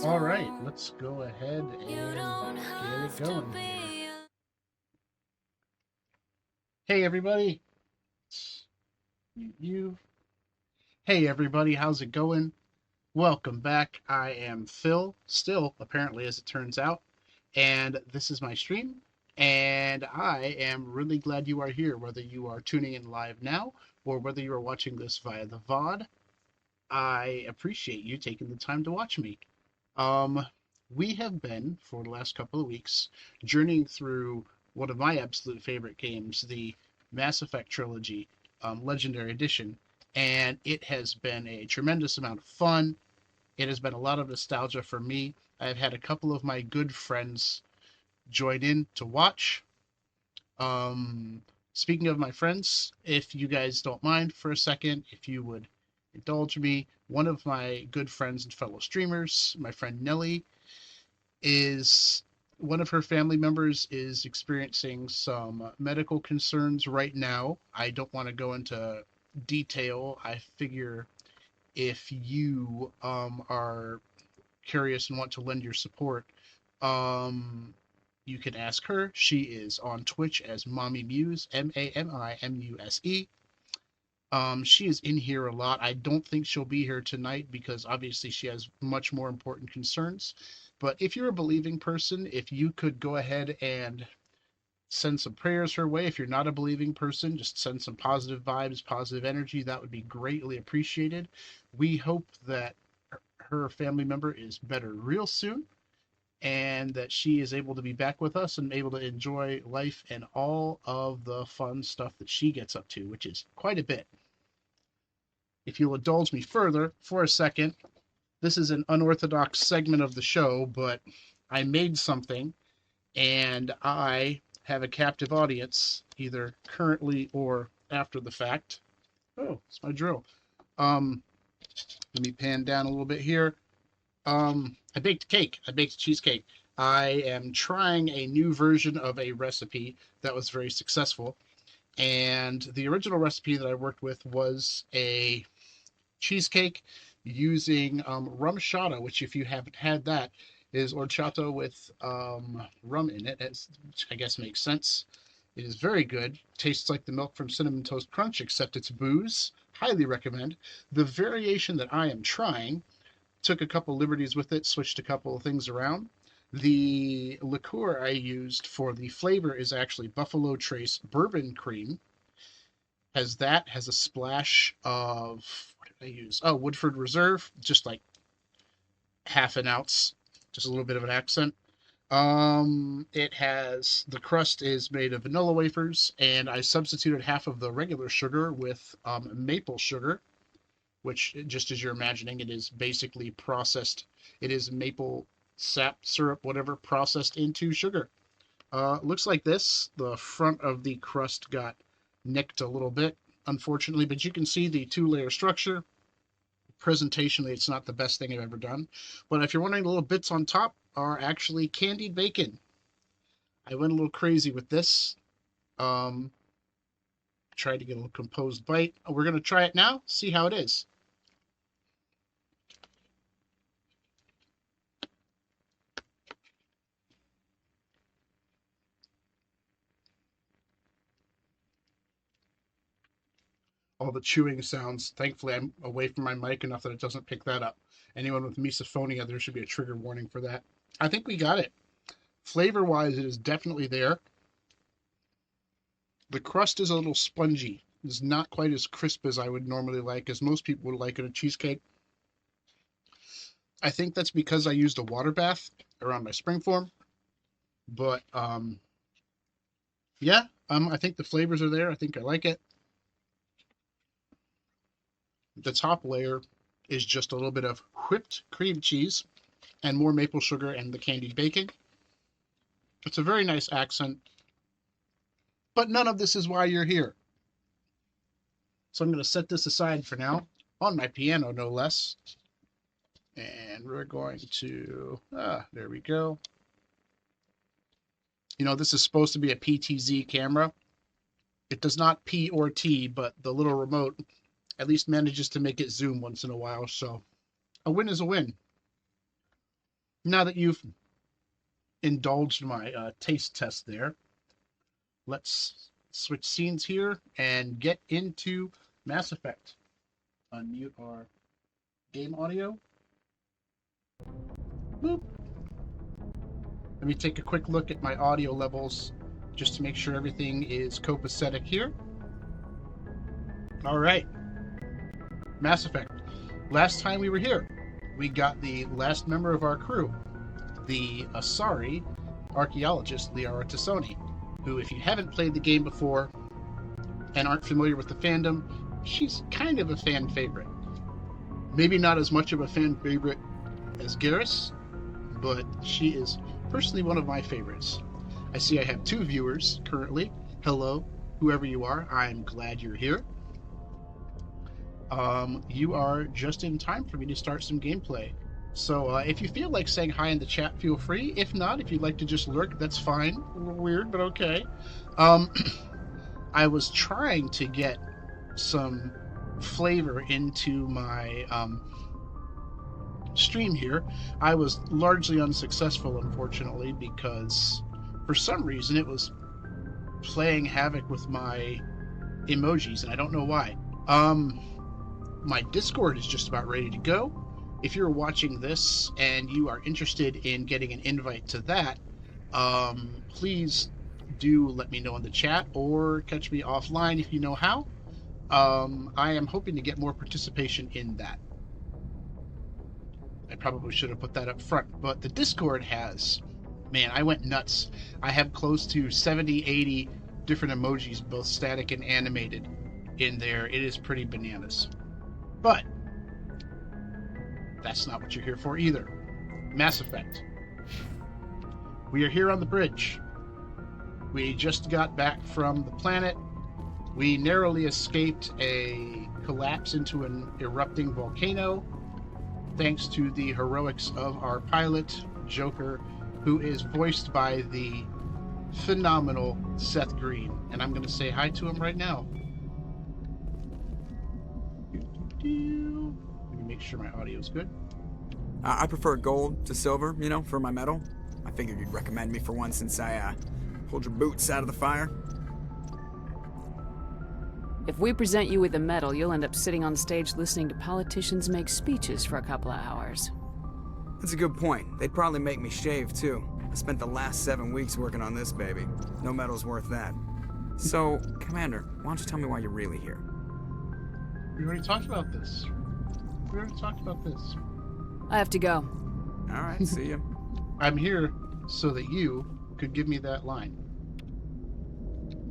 All right, let's go ahead and get it going here. Hey everybody, it's you. Hey everybody, how's it going? Welcome back. I am Phil, still apparently as it turns out, and this is my stream. And I am really glad you are here, whether you are tuning in live now or whether you are watching this via the VOD. I appreciate you taking the time to watch me. Um, we have been, for the last couple of weeks, journeying through one of my absolute favorite games, the Mass Effect trilogy, Legendary Edition, and it has been a tremendous amount of fun. It has been a lot of nostalgia for me. I've had a couple of my good friends join in to watch. Um, Speaking of my friends, if you guys don't mind for a second, if you would indulge me, one of my good friends and fellow streamers, my friend Nelly, is one of her family members is experiencing some medical concerns right now. I don't want to go into detail. I figure if you are curious and want to lend your support, um, you can ask her. She is on Twitch as Mommy Muse, Mamimuse. She is in here a lot. I don't think she'll be here tonight because obviously she has much more important concerns. But if you're a believing person, if you could go ahead and send some prayers her way. If you're not a believing person, just send some positive vibes, positive energy. That would be greatly appreciated. We hope that her family member is better real soon and that she is able to be back with us and able to enjoy life and all of the fun stuff that she gets up to, which is quite a bit. If you'll indulge me further for a second, this is an unorthodox segment of the show, but I made something and I have a captive audience, either currently or after the fact. Oh, it's my drill. Um, Let me pan down a little bit here. I baked a cake. I baked a cheesecake. I am trying a new version of a recipe that was very successful. And the original recipe that I worked with was a cheesecake using rum shata, which, if you haven't had that, is horchata with rum in it, which I guess makes sense. It is very good. Tastes like the milk from Cinnamon Toast Crunch, except it's booze. Highly recommend. The variation that I am trying, took a couple liberties with it, switched a couple of things around. The liqueur I used for the flavor is actually Buffalo Trace Bourbon Cream. Has a splash of, what did I use? Oh, Woodford Reserve, just like half an ounce, just a little bit of an accent. It has, the crust is made of vanilla wafers, and I substituted half of the regular sugar with maple sugar, which, just as you're imagining, it is basically processed. It is maple sap, syrup, whatever, processed into sugar. Looks like this. The front of the crust got nicked a little bit, unfortunately, but you can see the two-layer structure. Presentationally, it's not the best thing I've ever done. But if you're wondering, the little bits on top are actually candied bacon. I went a little crazy with this. Um, Tried to get a little composed bite. We're going to try it now, see how it is. All the chewing sounds. Thankfully, I'm away from my mic enough that it doesn't pick that up. Anyone with misophonia, there should be a trigger warning for that. I think we got it. Flavor-wise, it is definitely there. The crust is a little spongy. It's not quite as crisp as I would normally like, as most people would like in a cheesecake. I think that's because I used a water bath around my spring form. But yeah, I think the flavors are there. I think I like it. The top layer is just a little bit of whipped cream cheese and more maple sugar and the candied bacon. It's a very nice accent, but none of this is why you're here. So I'm going to set this aside for now, on my piano no less. And we're going to, there we go. You know, this is supposed to be a PTZ camera. It does not P or T, but the little remote at least manages to make it zoom once in a while. So a win is a win. Now that you've indulged my taste test there, let's switch scenes here and get into Mass Effect. Unmute our game audio. Boop. Let me take a quick look at my audio levels just to make sure everything is copacetic here. All right. Mass Effect. Last time we were here, we got the last member of our crew, the Asari archaeologist, Liara Tassoni, who, if you haven't played the game before and aren't familiar with the fandom, she's kind of a fan favorite. Maybe not as much of a fan favorite as Garrus, but she is personally one of my favorites. I see I have 2 viewers currently. Hello, whoever you are. I'm glad you're here. You are just in time for me to start some gameplay. So if you feel like saying hi in the chat, feel free. If not, if you'd like to just lurk, that's fine. A little weird, but okay. I was trying to get some flavor into my stream here. I was largely unsuccessful, unfortunately, because for some reason it was playing havoc with my emojis, and I don't know why. My Discord is just about ready to go. If you're watching this and you are interested in getting an invite to that, please do let me know in the chat or catch me offline if you know how. I am hoping to get more participation in that. I probably should have put that up front, but the Discord has, man, I went nuts. I have close to 70, 80 different emojis, both static and animated, in there. It is pretty bananas. But that's not what you're here for either. Mass Effect. We are here on the bridge. We just got back from the planet. We narrowly escaped a collapse into an erupting volcano, thanks to the heroics of our pilot, Joker, who is voiced by the phenomenal Seth Green. And I'm going to say hi to him right now. Let me make sure my audio is good. I prefer gold to silver, you know, for my medal. I figured you'd recommend me for one since I pulled your boots out of the fire. If we present you with a medal, you'll end up sitting on stage listening to politicians make speeches for a couple of hours. That's a good point. They'd probably make me shave, too. I spent the last 7 weeks working on this baby. No medal's worth that. So, Commander, why don't you tell me why you're really here? We already talked about this. I have to go. All right, see ya. I'm here so that you could give me that line.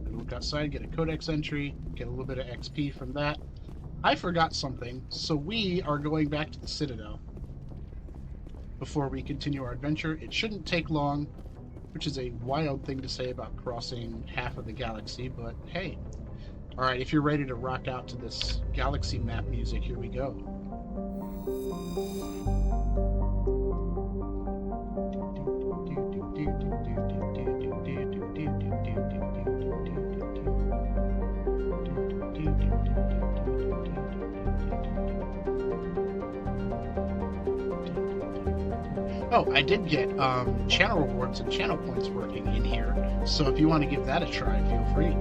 And look outside, get a codex entry, get a little bit of XP from that. I forgot something, so we are going back to the Citadel before we continue our adventure. It shouldn't take long, which is a wild thing to say about crossing half of the galaxy, but hey. Alright, if you're ready to rock out to this galaxy map music, here we go. Oh, I did get channel rewards and channel points working in here, so if you want to give that a try, feel free.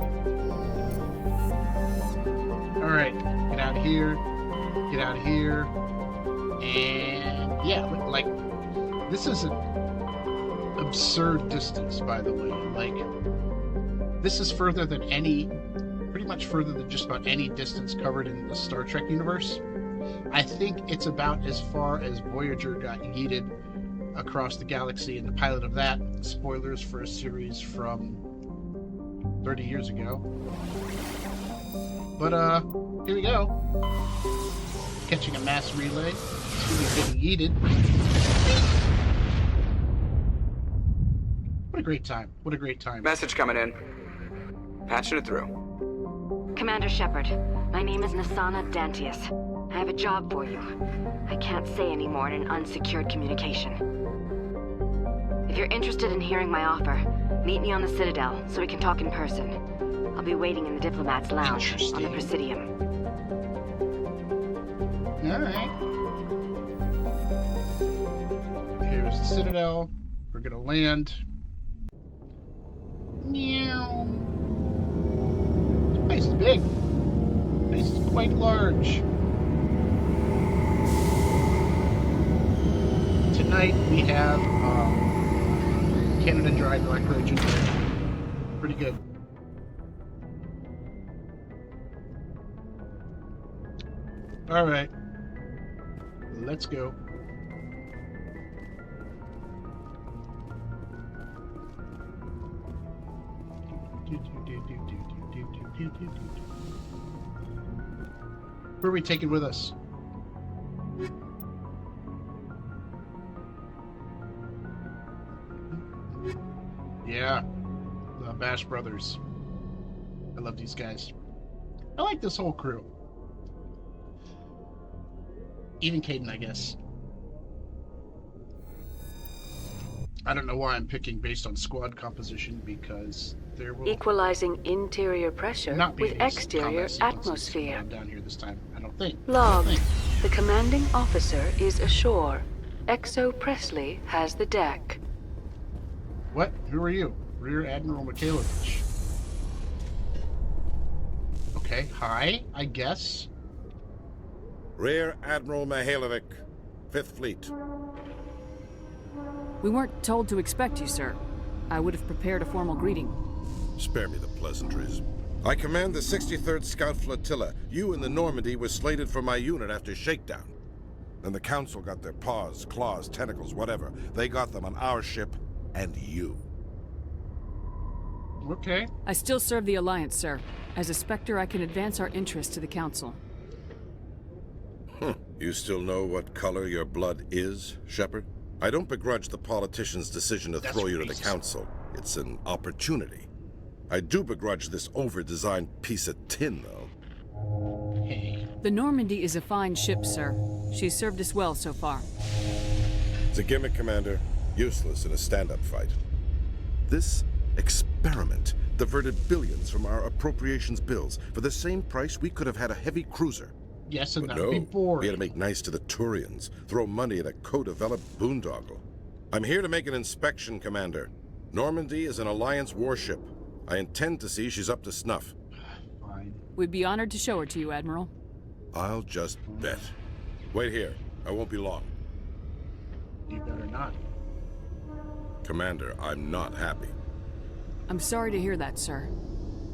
Alright, get out of here, and yeah, like, this is an absurd distance, by the way. Like, this is further than pretty much further than just about any distance covered in the Star Trek universe. I think it's about as far as Voyager got yeeted across the galaxy, and the pilot of that, spoilers for a series from 30 years ago. But here we go. Catching a mass relay. Getting yeeted. What a great time. What a great time. Message coming in. Patching it through. Commander Shepard, my name is Nasana Dantius. I have a job for you. I can't say any more in an unsecured communication. If you're interested in hearing my offer, meet me on the Citadel so we can talk in person. I'll be waiting in the Diplomat's Lounge on the Presidium. Alright. Here's the Citadel. We're gonna land. Meow. This place is big. This place is quite large. Tonight we have Canada Dry Black Road Ginger Ale. Pretty good. All right, let's go. Who are we taking with us? Yeah, the Bash Brothers. I love these guys. I like this whole crew. Even Caden, I guess. I don't know why I'm picking based on squad composition, because there will Equalizing interior pressure not be with any exterior combat sequences atmosphere. going down here this time. I don't think. Log. I don't think. The commanding officer is ashore. Exo Presley has the deck. What? Who are you? Rear Admiral Mikhailovich. Okay, hi, I guess. Rear Admiral Mihailovic, 5th Fleet. We weren't told to expect you, sir. I would have prepared a formal greeting. Spare me the pleasantries. I command the 63rd Scout Flotilla. You and the Normandy were slated for my unit after shakedown. Then the Council got their paws, claws, tentacles, whatever. They got them on our ship, and you. Okay. I still serve the Alliance, sir. As a Spectre, I can advance our interests to the Council. You still know what color your blood is, Shepard? I don't begrudge the politician's decision to throw you to the Council. It's an opportunity. I do begrudge this over-designed piece of tin, though. Hey. The Normandy is a fine ship, sir. She's served us well so far. It's a gimmick, Commander. Useless in a stand-up fight. This experiment diverted billions from our appropriations bills. For the same price, we could have had a heavy cruiser. Yes, and But that would be no, boring. we had to make nice to the Turians, throw money at a co-developed boondoggle. I'm here to make an inspection, Commander. Normandy is an Alliance warship. I intend to see she's up to snuff. Fine. We'd be honored to show her to you, Admiral. I'll just bet. Wait here. I won't be long. You better not. Commander, I'm not happy. I'm sorry to hear that, sir.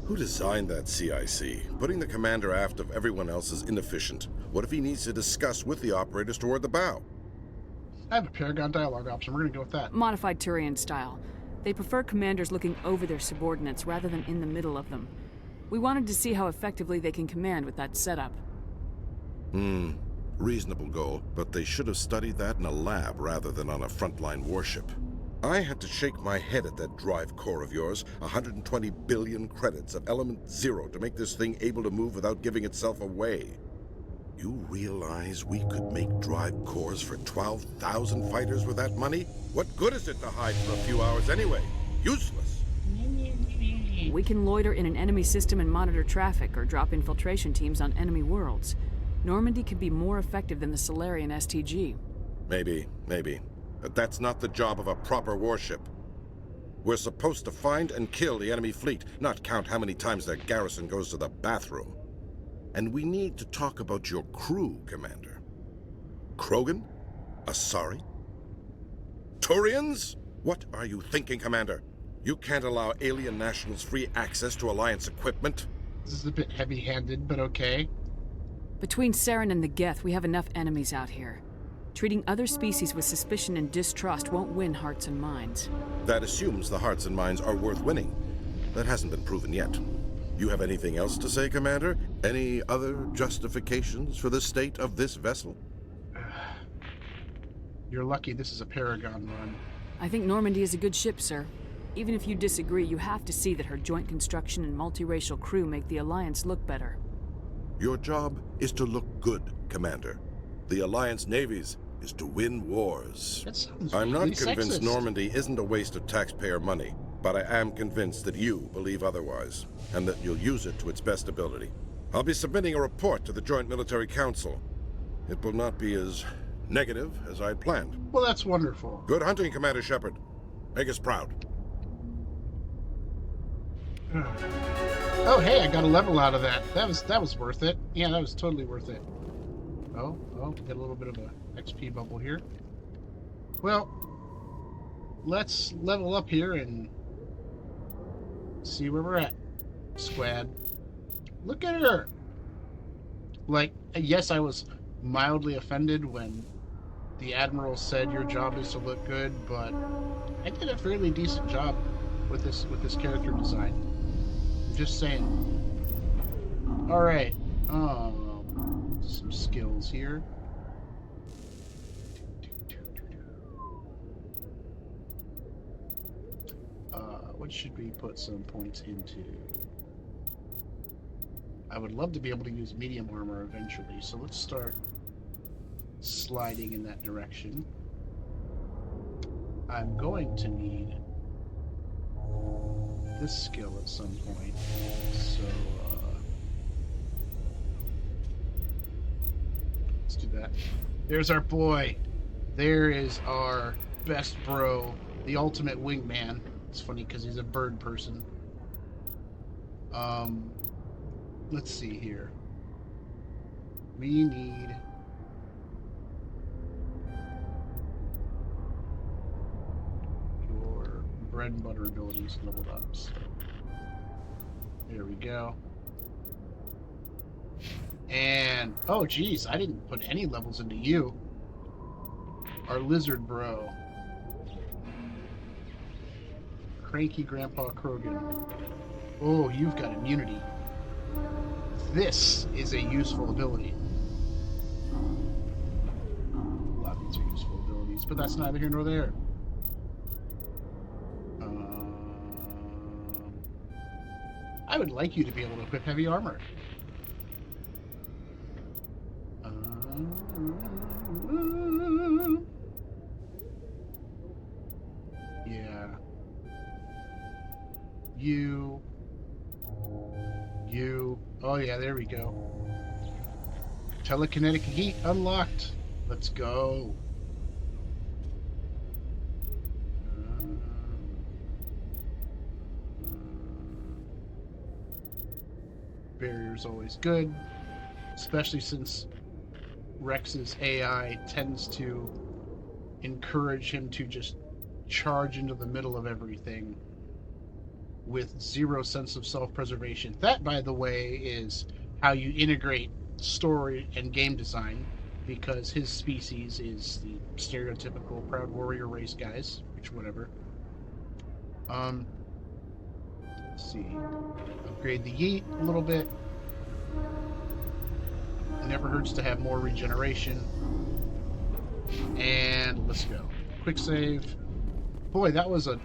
Who designed that CIC? Putting the commander aft of everyone else is inefficient. What if he needs to discuss with the operators toward the bow? I have a Paragon dialogue option. We're going to go with that. Modified Turian style. They prefer commanders looking over their subordinates rather than in the middle of them. We wanted to see how effectively they can command with that setup. Reasonable goal, but they should have studied that in a lab rather than on a frontline warship. I had to shake my head at that drive core of yours. 120 billion credits of element 0 to make this thing able to move without giving itself away. You realize we could make drive cores for 12,000 fighters with that money? What good is it to hide for a few hours anyway? Useless. We can loiter in an enemy system and monitor traffic or drop infiltration teams on enemy worlds. Normandy could be more effective than the Solarian STG. Maybe. But that's not the job of a proper warship. We're supposed to find and kill the enemy fleet, not count how many times their garrison goes to the bathroom. And we need to talk about your crew, Commander. Krogan? Asari? Turians? What are you thinking, Commander? You can't allow alien nationals free access to Alliance equipment? This is a bit heavy-handed, but okay. Between Saren and the Geth, we have enough enemies out here. Treating other species with suspicion and distrust won't win hearts and minds. That assumes the hearts and minds are worth winning. That hasn't been proven yet. You have anything else to say, Commander? Any other justifications for the state of this vessel? You're lucky this is a Paragon run. I think Normandy is a good ship, sir. Even if you disagree, you have to see that her joint construction and multiracial crew make the Alliance look better. Your job is to look good, Commander. The Alliance navies is to win wars. That sounds I'm not really convinced sexist. Normandy isn't a waste of taxpayer money, but I am convinced that you believe otherwise, and that you'll use it to its best ability. I'll be submitting a report to the Joint Military Council. It will not be as Negative, as I'd planned. Well, that's wonderful. Good hunting, Commander Shepard. Make us proud. Oh, hey, I got a level out of that. That was worth it. Yeah, that was totally worth it. Oh, get a little bit of a XP bubble here. Well, let's level up here and see where we're at, squad. Look at her. Like, yes, I was mildly offended when the Admiral said your job is to look good, but I did a fairly decent job with this character design. I'm just saying. All right, some skills here. What should we put some points into? I would love to be able to use medium armor eventually, so let's start sliding in that direction. I'm going to need this skill at some point, so let's do that. There's our boy. There is our best bro, the ultimate wingman. It's funny because he's a bird person. Let's see here. We need your bread and butter abilities leveled up. So there we go. And oh geez, I didn't put any levels into you. Our lizard bro. Cranky Grandpa Krogan. Oh, you've got immunity. This is a useful ability. A lot of these are useful abilities, but that's neither here nor there. I would like you to be able to equip heavy armor. Yeah. You. Oh yeah, there we go. Telekinetic heat unlocked. Let's go. Barrier's always good, especially since Rex's AI tends to encourage him to just charge into the middle of everything with zero sense of self-preservation. That, by the way, is how you integrate story and game design, because his species is the stereotypical proud warrior race guys, which whatever. Let's see. Upgrade the yeet a little bit. It never hurts to have more regeneration. And let's go. Quick save. Boy, that was a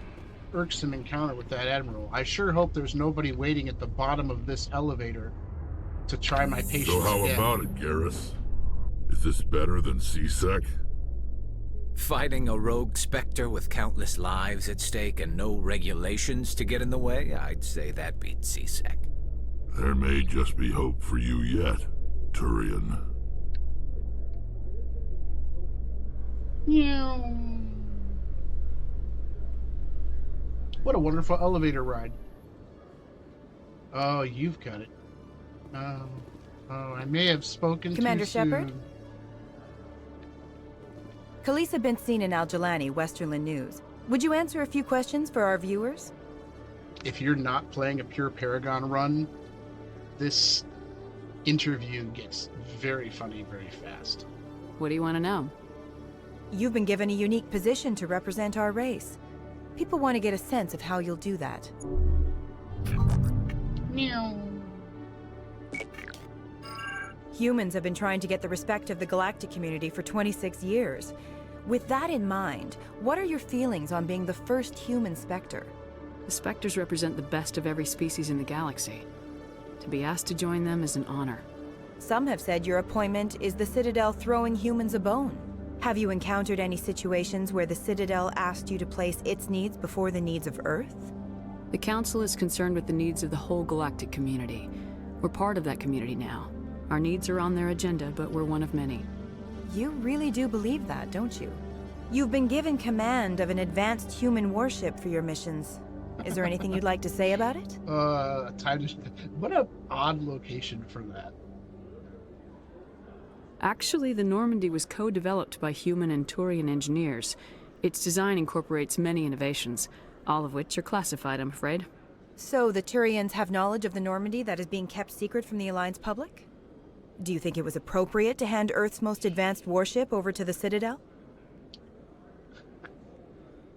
irksome encounter with that Admiral. I sure hope there's nobody waiting at the bottom of this elevator to try my patience So how again. about it, Garrus? Is this better than CSEC? Fighting a rogue Spectre with countless lives at stake and no regulations to get in the way? I'd say that beats CSEC. There may just be hope for you yet, Turian. What a wonderful elevator ride. Oh, you've got it. Oh, I may have spoken Commander too soon. Shepard? Khaleesa been seen in Al-Jalani, Westerland News. Would you answer a few questions for our viewers? If you're not playing a pure Paragon run, this interview gets very funny very fast. What do you want to know? You've been given a unique position to represent our race. People want to get a sense of how you'll do that. Meow. Humans have been trying to get the respect of the galactic community for 26 years. With that in mind, what are your feelings on being the first human Spectre? The Spectres represent the best of every species in the galaxy. To be asked to join them is an honor. Some have said your appointment is the Citadel throwing humans a bone. Have you encountered any situations where the Citadel asked you to place its needs before the needs of Earth? The Council is concerned with the needs of the whole galactic community. We're part of that community now. Our needs are on their agenda, but we're one of many. You really do believe that, don't you? You've been given command of an advanced human warship for your missions. Is there anything you'd like to say about it? What a odd location for that. Actually, the Normandy was co-developed by human and Turian engineers. Its design incorporates many innovations, all of which are classified, I'm afraid. So the Turians have knowledge of the Normandy that is being kept secret from the Alliance public? Do you think it was appropriate to hand Earth's most advanced warship over to the Citadel?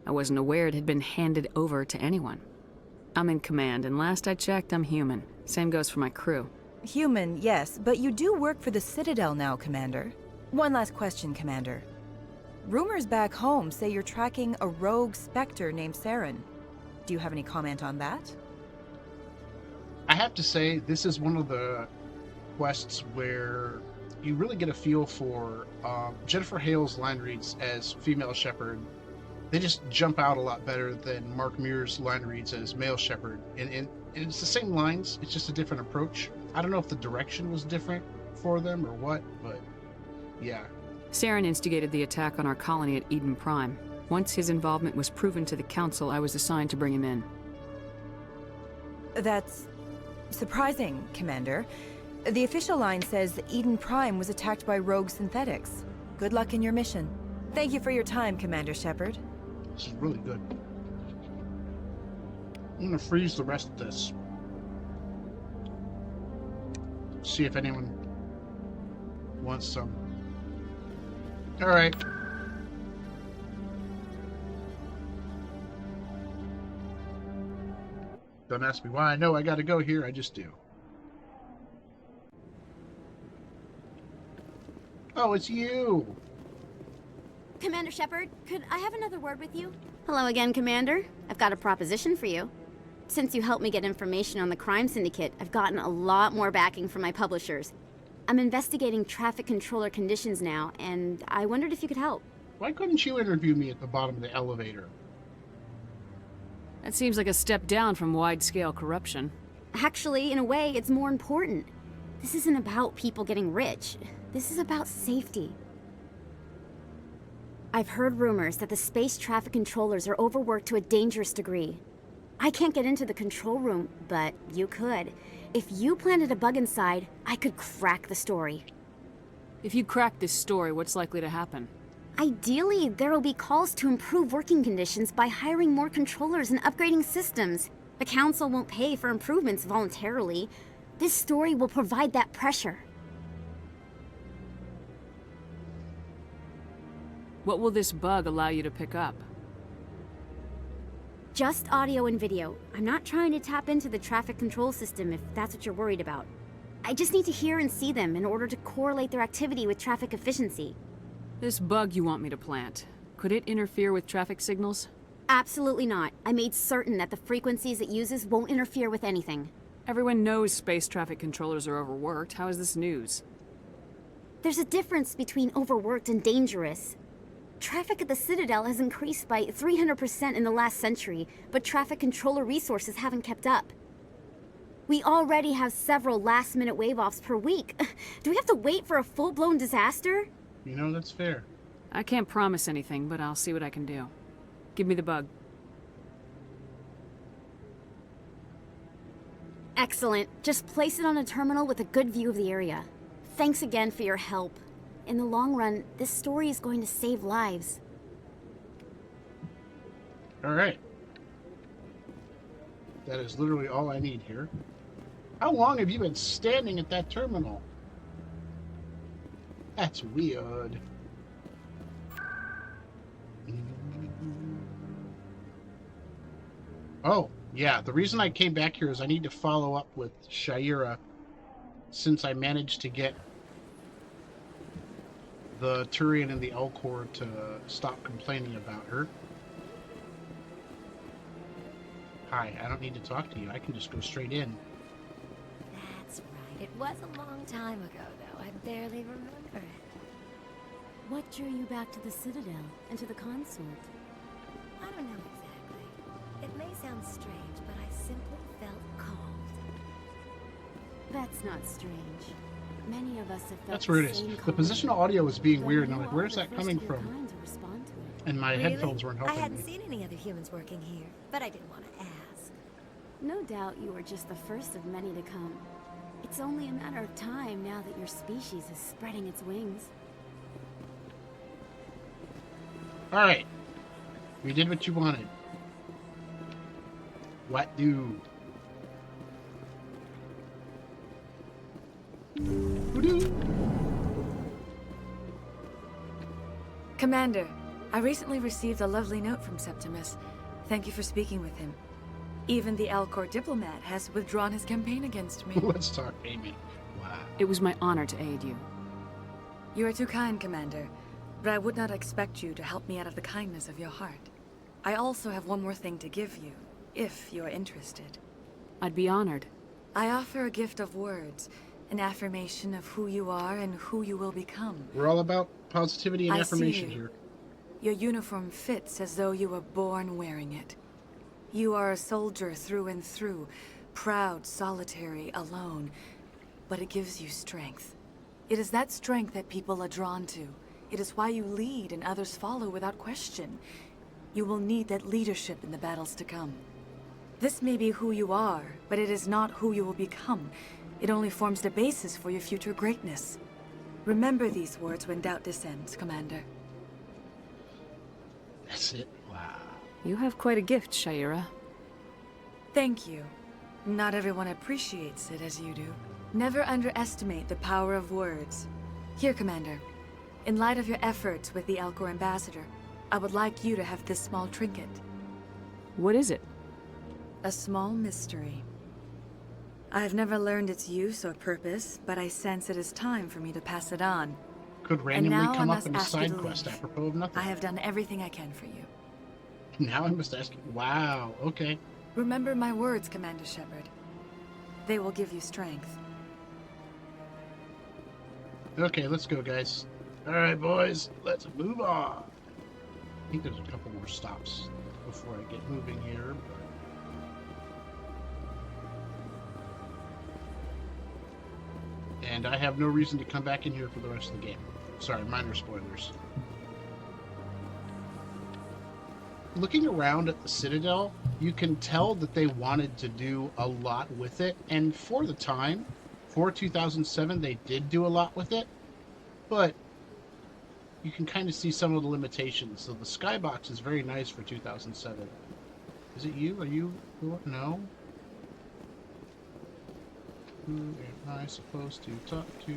I wasn't aware it had been handed over to anyone. I'm in command, and last I checked, I'm human. Same goes for my crew. Human, yes, but you do work for the Citadel now, Commander. One last question, Commander. Rumors back home say you're tracking a rogue Spectre named Saren. Do you have any comment on that? I have to say, this is one of the quests where you really get a feel for Jennifer Hale's line reads as female Shepard. They just jump out a lot better than Mark Muir's line reads as male Shepard. And it's the same lines, it's just a different approach. I don't know if the direction was different for them or what, but yeah. Saren instigated the attack on our colony at Eden Prime. Once his involvement was proven to the Council, I was assigned to bring him in. That's surprising, Commander. The official line says Eden Prime was attacked by rogue synthetics. Good luck in your mission. Thank you for your time, Commander Shepard. This is really good. I'm gonna freeze the rest of this. See if anyone wants some. Alright. Don't ask me why I know I gotta go here, I just do. Oh, it's you! Commander Shepard, could I have another word with you? Hello again, Commander. I've got a proposition for you. Since you helped me get information on the crime syndicate, I've gotten a lot more backing from my publishers. I'm investigating traffic controller conditions now, and I wondered if you could help. Why couldn't you interview me at the bottom of the elevator? That seems like a step down from wide-scale corruption. Actually, in a way, it's more important. This isn't about people getting rich. This is about safety. I've heard rumors that the space traffic controllers are overworked to a dangerous degree. I can't get into the control room, but you could. If you planted a bug inside, I could crack the story. If you crack this story, what's likely to happen? Ideally, there will be calls to improve working conditions by hiring more controllers and upgrading systems. The Council won't pay for improvements voluntarily. This story will provide that pressure. What will this bug allow you to pick up? Just audio and video. I'm not trying to tap into the traffic control system if that's what you're worried about. I just need to hear and see them in order to correlate their activity with traffic efficiency. This bug you want me to plant, could it interfere with traffic signals? Absolutely not. I made certain that the frequencies it uses won't interfere with anything. Everyone knows space traffic controllers are overworked. How is this news? There's a difference between overworked and dangerous. Traffic at the Citadel has increased by 300% in the last century, but traffic controller resources haven't kept up. We already have several last-minute wave-offs per week. Do we have to wait for a full-blown disaster? You know, that's fair. I can't promise anything, but I'll see what I can do. Give me the bug. Excellent. Just place it on a terminal with a good view of the area. Thanks again for your help. In the long run, this story is going to save lives. Alright. That is literally all I need here. How long have you been standing at that terminal? That's weird. Oh, yeah, the reason I came back here is I need to follow up with Shaira, since I managed to get the Turian and the Elcor to stop complaining about her. Hi, I don't need to talk to you. I can just go straight in. That's right. It was a long time ago, though. I barely remember it. What drew you back to the Citadel and to the consort? I don't know exactly. It may sound strange, but I simply felt called. That's not strange. Many of us have felt That's where it is. The positional audio was being weird, and I'm like, where's that coming from? And my headphones weren't helping I hadn't me. seen any other humans working here, but I didn't want to ask. No doubt you are just the first of many to come. It's only a matter of time now that your species is spreading its wings. Alright. We did what you wanted. What do? Commander, I recently received a lovely note from Septimus. Thank you for speaking with him. Even the Alcor diplomat has withdrawn his campaign against me. Let's talk, Amy. Wow. It was my honor to aid you. You are too kind, Commander, but I would not expect you to help me out of the kindness of your heart. I also have one more thing to give you, if you are interested. I'd be honored. I offer a gift of words, an affirmation of who you are and who you will become. We're all about positivity and affirmation here. Your uniform fits as though you were born wearing it. You are a soldier through and through, proud, solitary, alone, but it gives you strength. It is that strength that people are drawn to. It is why you lead and others follow without question. You will need that leadership in the battles to come. This may be who you are, but it is not who you will become. It only forms the basis for your future greatness. Remember these words when doubt descends, Commander. That's it. Wow. You have quite a gift, Shaira. Thank you. Not everyone appreciates it as you do. Never underestimate the power of words. Here, Commander. In light of your efforts with the Alcor ambassador, I would like you to have this small trinket. What is it? A small mystery. I have never learned its use or purpose, but I sense it is time for me to pass it on. Could randomly come up in a side quest apropos of nothing. I have done everything I can for you. Now I must ask you. Wow, okay. Remember my words, Commander Shepard. They will give you strength. Okay, let's go, guys. Alright, boys, let's move on. I think there's a couple more stops before I get moving here. And I have no reason to come back in here for the rest of the game. Sorry, minor spoilers. Looking around at the Citadel, you can tell that they wanted to do a lot with it, and for the time, for 2007, they did do a lot with it, but you can kind of see some of the limitations. So the skybox is very nice for 2007. Is it you? Are you? No? Who am I supposed to talk to?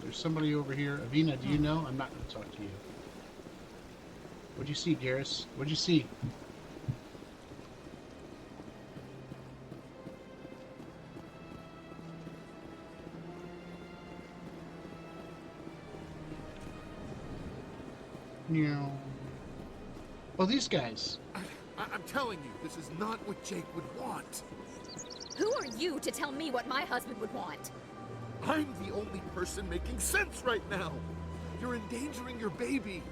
There's somebody over here. Avina, do you know? I'm not going to talk to you. What'd you see, Garrus? What'd you see? No. Oh, these guys. I'm telling you, this is not what Jake would want. Who are you to tell me what my husband would want? I'm the only person making sense right now. You're endangering your baby.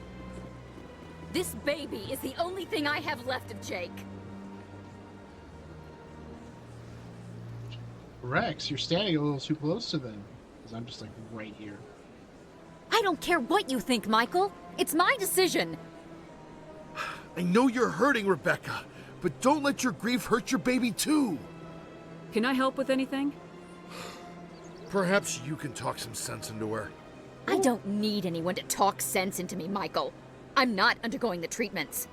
This baby is the only thing I have left of Jake. Rex, you're standing a little too close to them. Because I'm just like right here. I don't care what you think, Michael. It's my decision. I know you're hurting, Rebecca, but don't let your grief hurt your baby too. Can I help with anything? Perhaps you can talk some sense into her. I don't need anyone to talk sense into me, Michael. I'm not undergoing the treatments.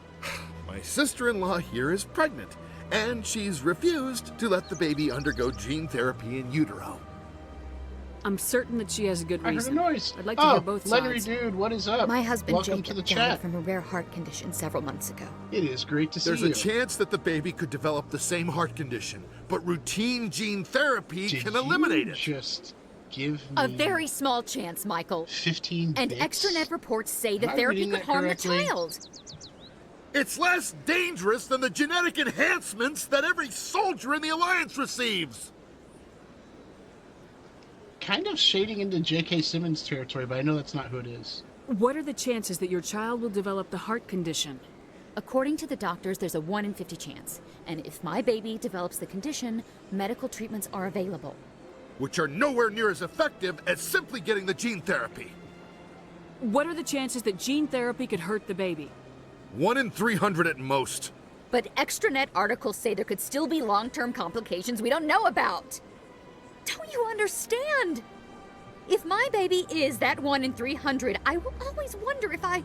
My sister-in-law here is pregnant, and she's refused to let the baby undergo gene therapy in utero. I'm certain that she has a good reason. I heard a noise. I'd like to hear both Leonard sides. dude, what is up? My husband Welcome Jake to the died chat. from a rare heart condition several months ago. It is great to see you. There's a chance that the baby could develop the same heart condition, but routine gene therapy can eliminate it. Just give me A very small chance, Michael. 15 And bits? extranet reports say the Am I therapy reading could that harm the correctly? child. It's less dangerous than the genetic enhancements that every soldier in the Alliance receives. Kind of shading into J.K. Simmons territory, but I know that's not who it is. What are the chances that your child will develop the heart condition? According to the doctors, there's a 1 in 50 chance. And if my baby develops the condition, medical treatments are available. which are nowhere near as effective as simply getting the gene therapy. What are the chances that gene therapy could hurt the baby? 1 in 300 at most. But extranet articles say there could still be long-term complications we don't know about. Don't you understand? If my baby is that 1 in 300, I will always wonder if I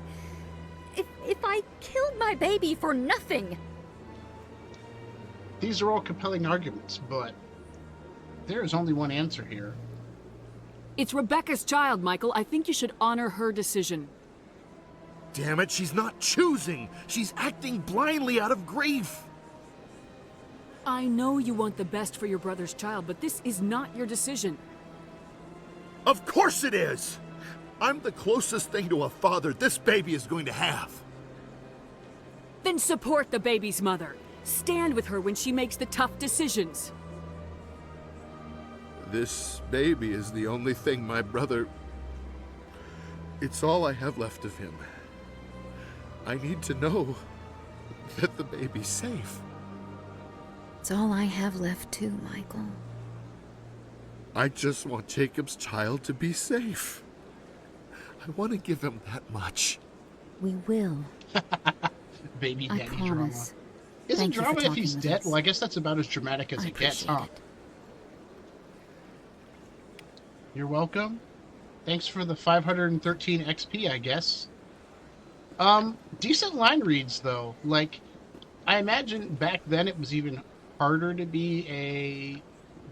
killed my baby for nothing. These are all compelling arguments, but there is only one answer here. It's Rebecca's child, Michael. I think you should honor her decision. Damn it, she's not choosing. She's acting blindly out of grief. I know you want the best for your brother's child, but this is not your decision. Of course it is! I'm the closest thing to a father this baby is going to have. Then support the baby's mother. Stand with her when she makes the tough decisions. This baby is the only thing my brother... It's all I have left of him. I need to know that the baby's safe. It's all I have left too, Michael. I just want Jacob's child to be safe. I want to give him that much. We will. Baby I daddy promise. drama. Is it drama if he's dead? Well, I guess that's about as dramatic as it gets, huh? You're welcome. Thanks for the 513 XP, I guess. Decent line reads, though. Like, I imagine back then it was even harder to be a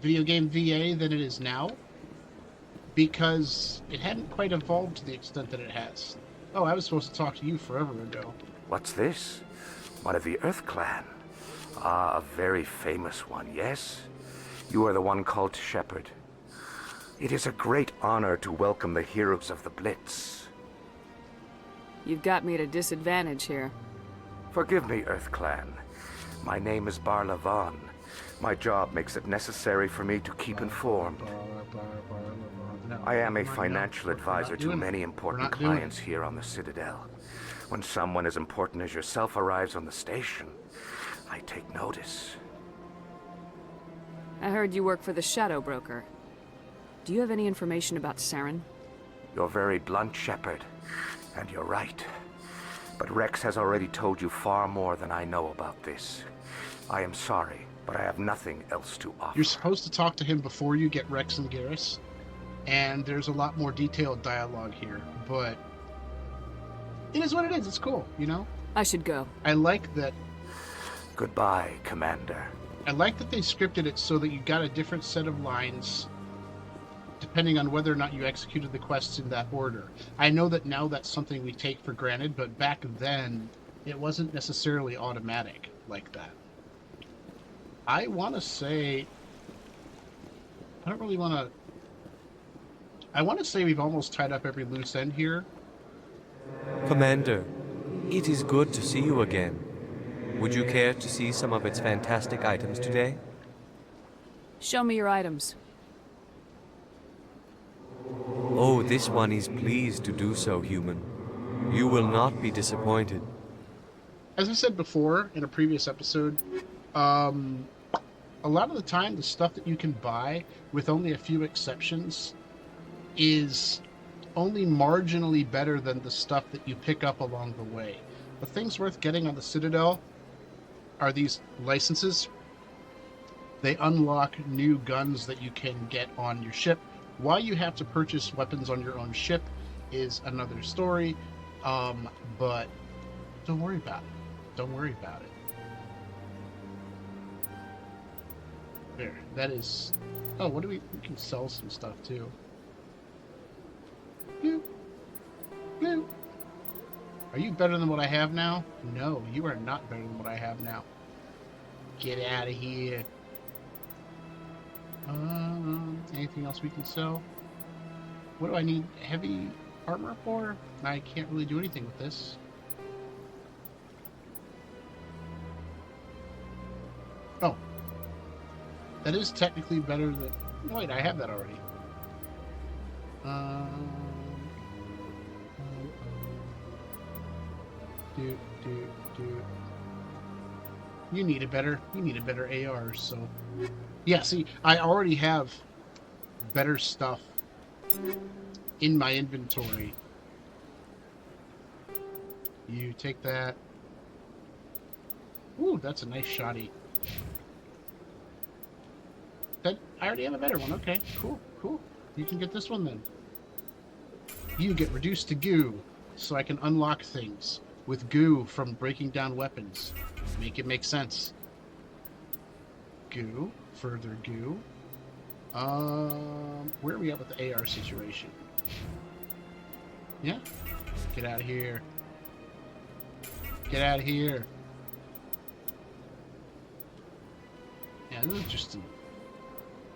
video game VA than it is now, because it hadn't quite evolved to the extent that it has. Oh, I was supposed to talk to you forever ago. What's this? One of the Earth Clan. Ah, a very famous one, yes? You are the one called Shepard. It is a great honor to welcome the heroes of the Blitz. You've got me at a disadvantage here. Forgive me, Earth Clan. My name is Barla Vaughn. My job makes it necessary for me to keep informed. I am a financial advisor to many important clients here on the Citadel. When someone as important as yourself arrives on the station, I take notice. I heard you work for the Shadow Broker. Do you have any information about Saren? You're very blunt, Shepard, and you're right. But Rex has already told you far more than I know about this. I am sorry, but I have nothing else to offer. You're supposed to talk to him before you get Rex and Garrus, and there's a lot more detailed dialogue here, but it is what it is. It's cool, you know? I should go. I like that. Goodbye, Commander. I like that they scripted it so that you got a different set of lines depending on whether or not you executed the quests in that order. I know that now that's something we take for granted, but back then it wasn't necessarily automatic like that. I want to say... I don't really want to... I want to say we've almost tied up every loose end here. Commander, it is good to see you again. Would you care to see some of its fantastic items today? Show me your items. Oh, this one is pleased to do so, human. You will not be disappointed. As I said before in a previous episode, a lot of the time the stuff that you can buy, with only a few exceptions, is only marginally better than the stuff that you pick up along the way. The things worth getting on the Citadel are these licenses. They unlock new guns that you can get on your ship. Why you have to purchase weapons on your own ship is another story, but don't worry about it. Don't worry about it. There, that is... Oh, what do we can sell some stuff too. Bloop. Bloop. Are you better than what I have now? No, you are not better than what I have now. Get out of here. Anything else we can sell? What do I need heavy armor for? I can't really do anything with this. Oh. That is technically better than... Oh, wait, I have that already. You need a better AR, so... Yeah, see, I already have better stuff in my inventory. You take that. Ooh, that's a nice shotty. That, I already have a better one. Okay, cool, cool. You can get this one then. You get reduced to goo, so I can unlock things with goo from breaking down weapons. Make it make sense. Goo, further goo. Where are we at with the AR situation? Yeah? Get out of here. Get out of here. Yeah, this is just a...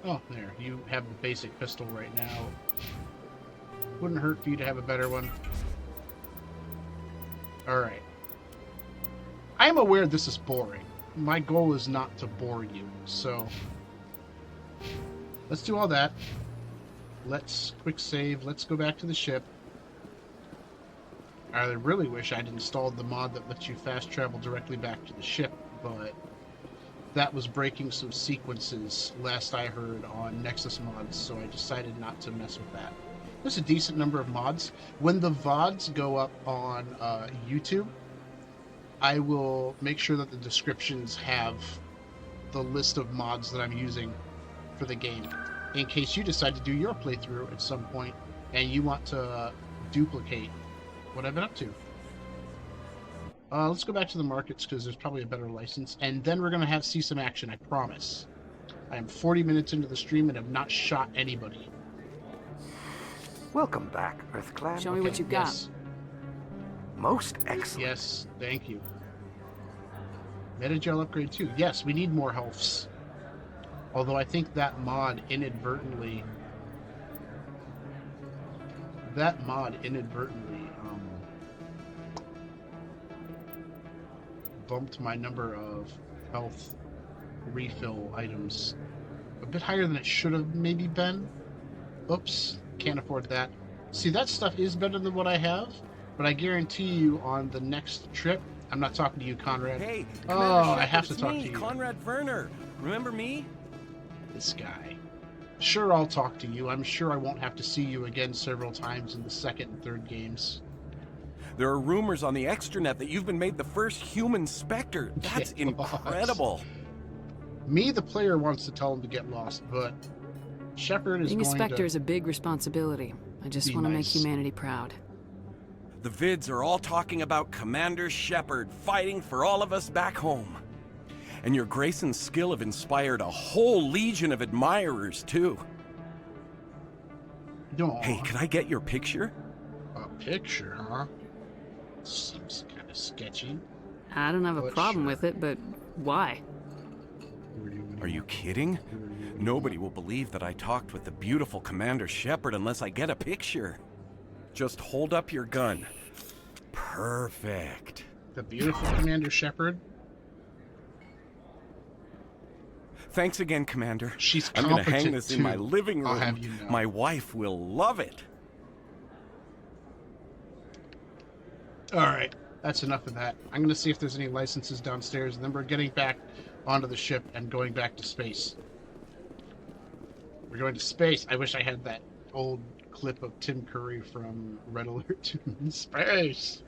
Oh, there. You have the basic pistol right now. Wouldn't hurt for you to have a better one. Alright. I am aware this is boring. My goal is not to bore you, so... Let's do all that. Let's quick save. Let's go back to the ship. I really wish I'd installed the mod that lets you fast travel directly back to the ship, but that was breaking some sequences last I heard on Nexus mods, so I decided not to mess with that. There's a decent number of mods. When the VODs go up on YouTube, I will make sure that the descriptions have the list of mods that I'm using for the game, in case you decide to do your playthrough at some point and you want to duplicate what I've been up to. Let's go back to the markets because there's probably a better license, and then we're going to see some action, I promise. I am 40 minutes into the stream and have not shot anybody. Welcome back, EarthClan. Show me what you got. Yes. Most excellent. Yes, thank you. Metagel upgrade too. Yes, we need more healths. Although I think that mod inadvertently bumped my number of health refill items a bit higher than it should have maybe been. Oops, can't afford that. See, that stuff is better than what I have, but I guarantee you on the next trip, I'm not talking to you, Conrad. Hey, I have to talk to you. Conrad Werner. Remember me? This guy. Sure, I'll talk to you. I'm sure I won't have to see you again several times in the second and third games. There are rumors on the extranet that you've been made the first human Spectre. That's incredible. Me, the player, wants to tell him to get lost, but Shepard is Being going a Spectre to... is a big responsibility. I just want to make humanity proud. The vids are all talking about Commander Shepard fighting for all of us back home. And your grace and skill have inspired a whole legion of admirers, too. Aww. Hey, can I get your picture? A picture, huh? Seems kind of sketchy. I don't have a problem with it, but why? Are you kidding? Nobody will believe that I talked with the beautiful Commander Shepard unless I get a picture. Just hold up your gun. Perfect. The beautiful Commander Shepard? Thanks again, Commander. She's I'm competent, gonna hang this in my living room. I'll have you know. My wife will love it. Alright, that's enough of that. I'm gonna see if there's any licenses downstairs, and then we're getting back onto the ship and going back to space. We're going to space. I wish I had that old clip of Tim Curry from Red Alert in space.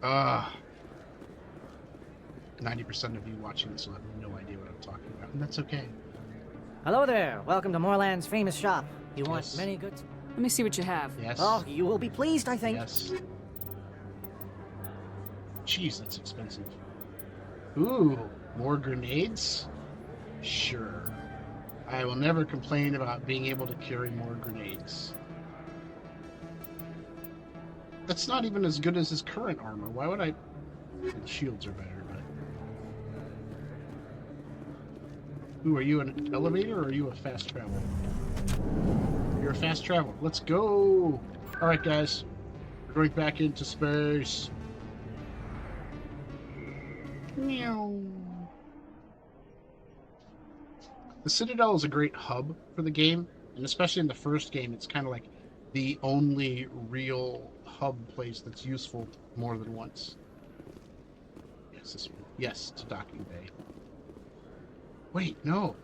90% of you watching this will have no idea what I'm talking about, and that's okay. Hello there. Welcome to Moorland's famous shop. You want many goods? Let me see what you have. Yes. Oh, you will be pleased, I think. Yes. Jeez, that's expensive. Ooh, more grenades? Sure. I will never complain about being able to carry more grenades. That's not even as good as his current armor. Why would I... The shields are better, but... Ooh, are you an elevator or are you a fast travel? You're a fast travel. Let's go! Alright, guys. We're going back into space. Meow. The Citadel is a great hub for the game, and especially in the first game, it's kind of like the only real hub place that's useful more than once. Yes, this one. Yes, to docking bay. Wait, no.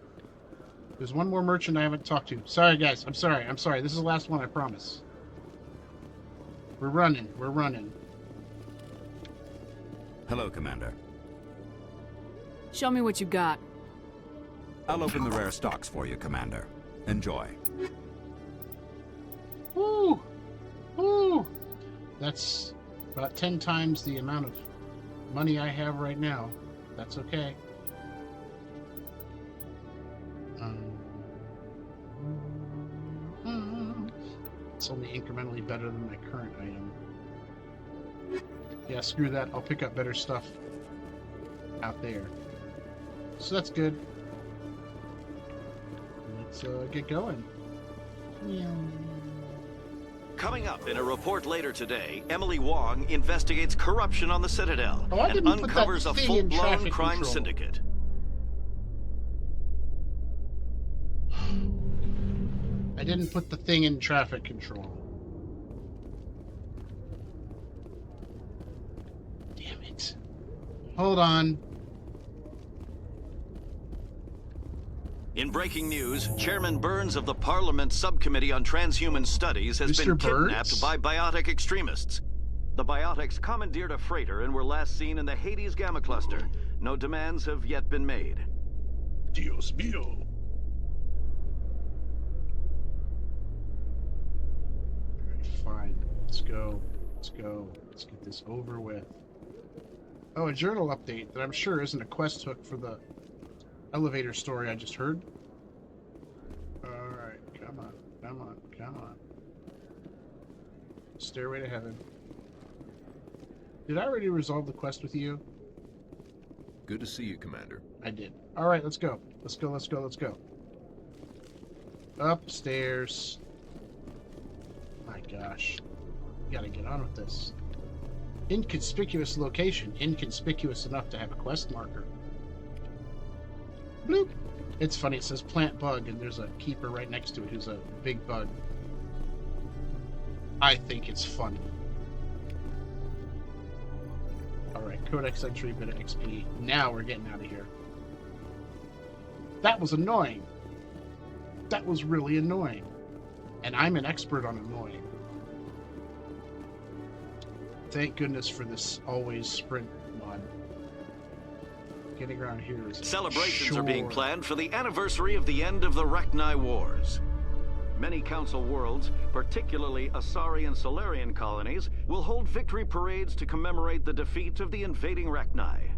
There's one more merchant I haven't talked to. Sorry, guys. I'm sorry. This is the last one, I promise. We're running. Hello, Commander. Show me what you got. I'll open the rare stocks for you, Commander. Enjoy. Woo! Woo! That's about 10 times the amount of money I have right now. That's okay. It's only incrementally better than my current item. Yeah, screw that. I'll pick up better stuff out there. So that's good. Let's get going. Coming up in a report later today, Emily Wong investigates corruption on the Citadel and uncovers a full-blown crime syndicate. I didn't put the thing in traffic control. Damn it. Hold on. In breaking news, Chairman Burns of the Parliament Subcommittee on Transhuman Studies has been kidnapped by biotic extremists. The biotics commandeered a freighter and were last seen in the Hades Gamma Cluster. No demands have yet been made. Dios mío. Fine. Let's go. Let's get this over with. Oh, a journal update that I'm sure isn't a quest hook for the elevator story I just heard. Alright, come on. Stairway to heaven. Did I already resolve the quest with you? Good to see you, Commander. I did. Alright, let's go. Let's go. Upstairs. My gosh. You gotta get on with this. Inconspicuous location. Inconspicuous enough to have a quest marker. Bloop. It's funny, it says plant bug, and there's a keeper right next to it who's a big bug. I think it's funny. Alright, Codex entry, bit of XP. Now we're getting out of here. That was annoying. That was really annoying. And I'm an expert on annoying. Thank goodness for this always sprint mod. Getting around here is Celebrations are being planned for the anniversary of the end of the Rachni Wars. Many Council worlds, particularly Asari and Solarian colonies, will hold victory parades to commemorate the defeat of the invading Rachni.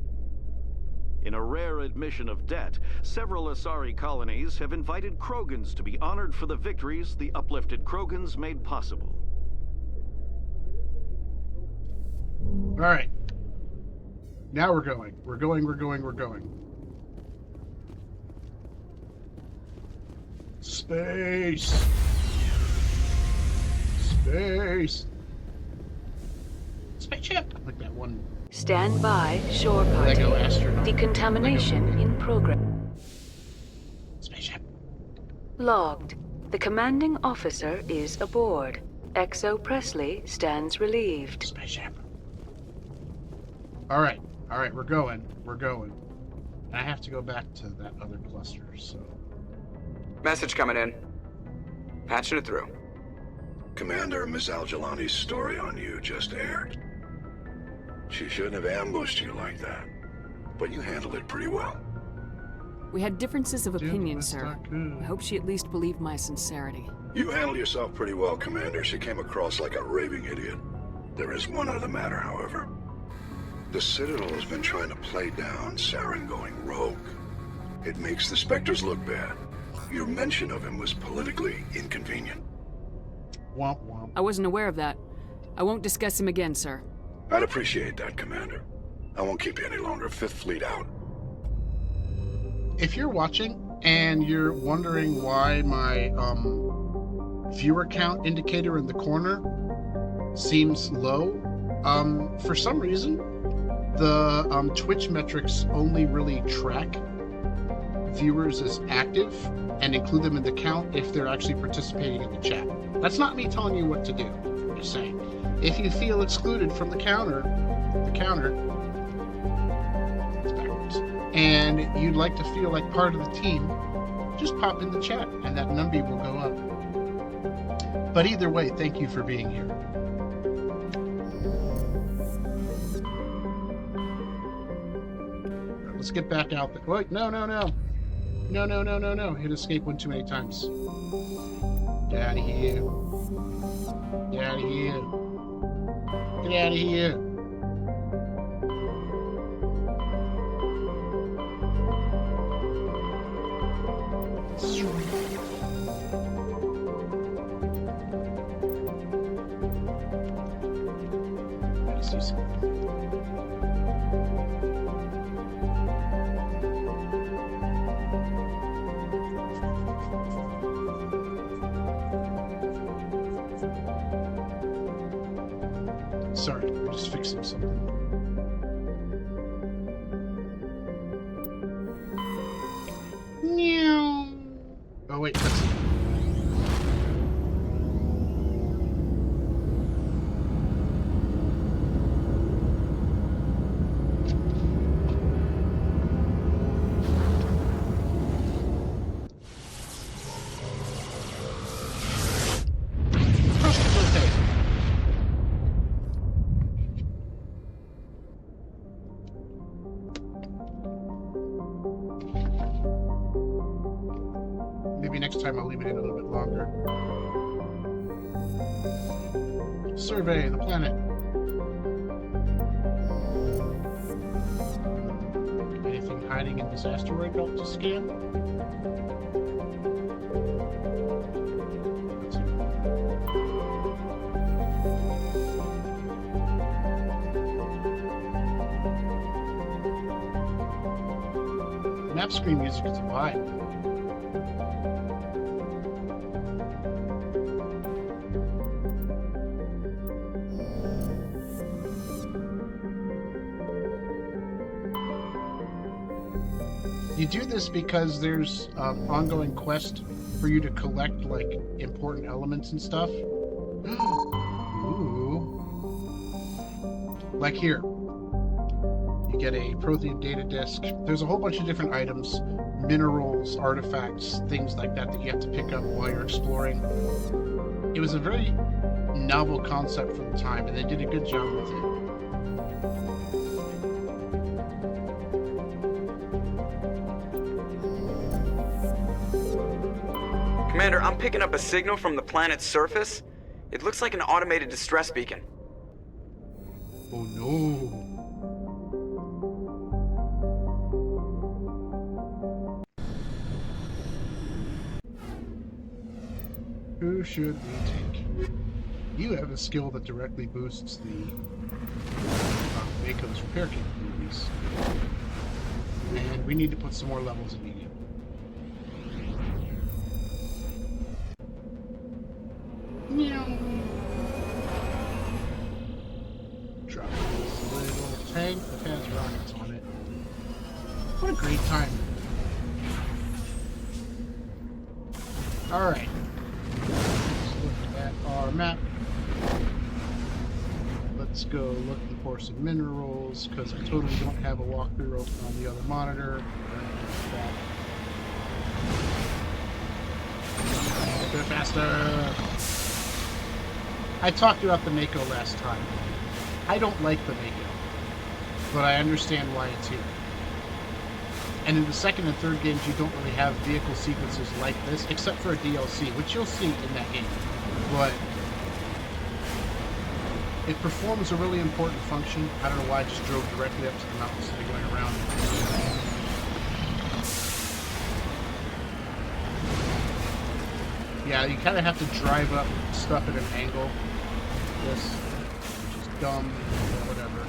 In a rare admission of debt, several Asari colonies have invited Krogans to be honored for the victories the uplifted Krogans made possible. Alright. Now we're going. We're going. Space! Spaceship! Like that one. Stand by, shore party. Decontamination in progress. Spaceship. Logged. The commanding officer is aboard. Exo Presley stands relieved. Spaceship. Alright, we're going. I have to go back to that other cluster, so... Message coming in. Patching it through. Commander, Miss Al-Jalani's story on you just aired. She shouldn't have ambushed you like that, but you handled it pretty well. We had differences of opinion, sir. I hope she at least believed my sincerity. You handled yourself pretty well, Commander. She came across like a raving idiot. There is one other matter, however. The Citadel has been trying to play down Saren going rogue. It makes the Spectres look bad. Your mention of him was politically inconvenient. Womp womp. I wasn't aware of that. I won't discuss him again, sir. I'd appreciate that, Commander. I won't keep you any longer. Fifth Fleet out. If you're watching and you're wondering why my viewer count indicator in the corner seems low, for some reason the Twitch metrics only really track viewers as active and include them in the count if they're actually participating in the chat. That's not me telling you what to do. I'm just saying, if you feel excluded from the counter, it's backwards, and you'd like to feel like part of the team, just pop in the chat and that number will go up. But either way, thank you for being here. Right, let's get back out there. Wait, no. No. Hit escape one too many times. Get out of here. Get out of here. Get out of here. Sorry, we're just fixing something. Meow. Oh wait, that's it. Next time I'll leave it in a little bit longer. Survey the planet. Anything hiding in this asteroid belt to scan? Map screen music is a vibe. You do this because there's an ongoing quest for you to collect, like, important elements and stuff. Ooh. Like here. You get a Prothean data disk. There's a whole bunch of different items, minerals, artifacts, things like that that you have to pick up while you're exploring. It was a very novel concept for the time, and they did a good job with it. Commander, I'm picking up a signal from the planet's surface. It looks like an automated distress beacon. Oh no. Who should we take? You have a skill that directly boosts the Mako's repair capabilities. And we need to put some more levels in you. Drop this little tank that has rockets on it. What a great time. Alright. Let's look at our map. Let's go looking for some minerals, because I totally don't have a walkthrough open on the other monitor. A bit faster! I talked about the Mako last time. I don't like the Mako, but I understand why it's here. And in the second and third games, you don't really have vehicle sequences like this, except for a DLC, which you'll see in that game. But it performs a really important function. I don't know why I just drove directly up to the mountain instead of going around. Yeah, you kind of have to drive up stuff at an angle. This, which is dumb, but whatever.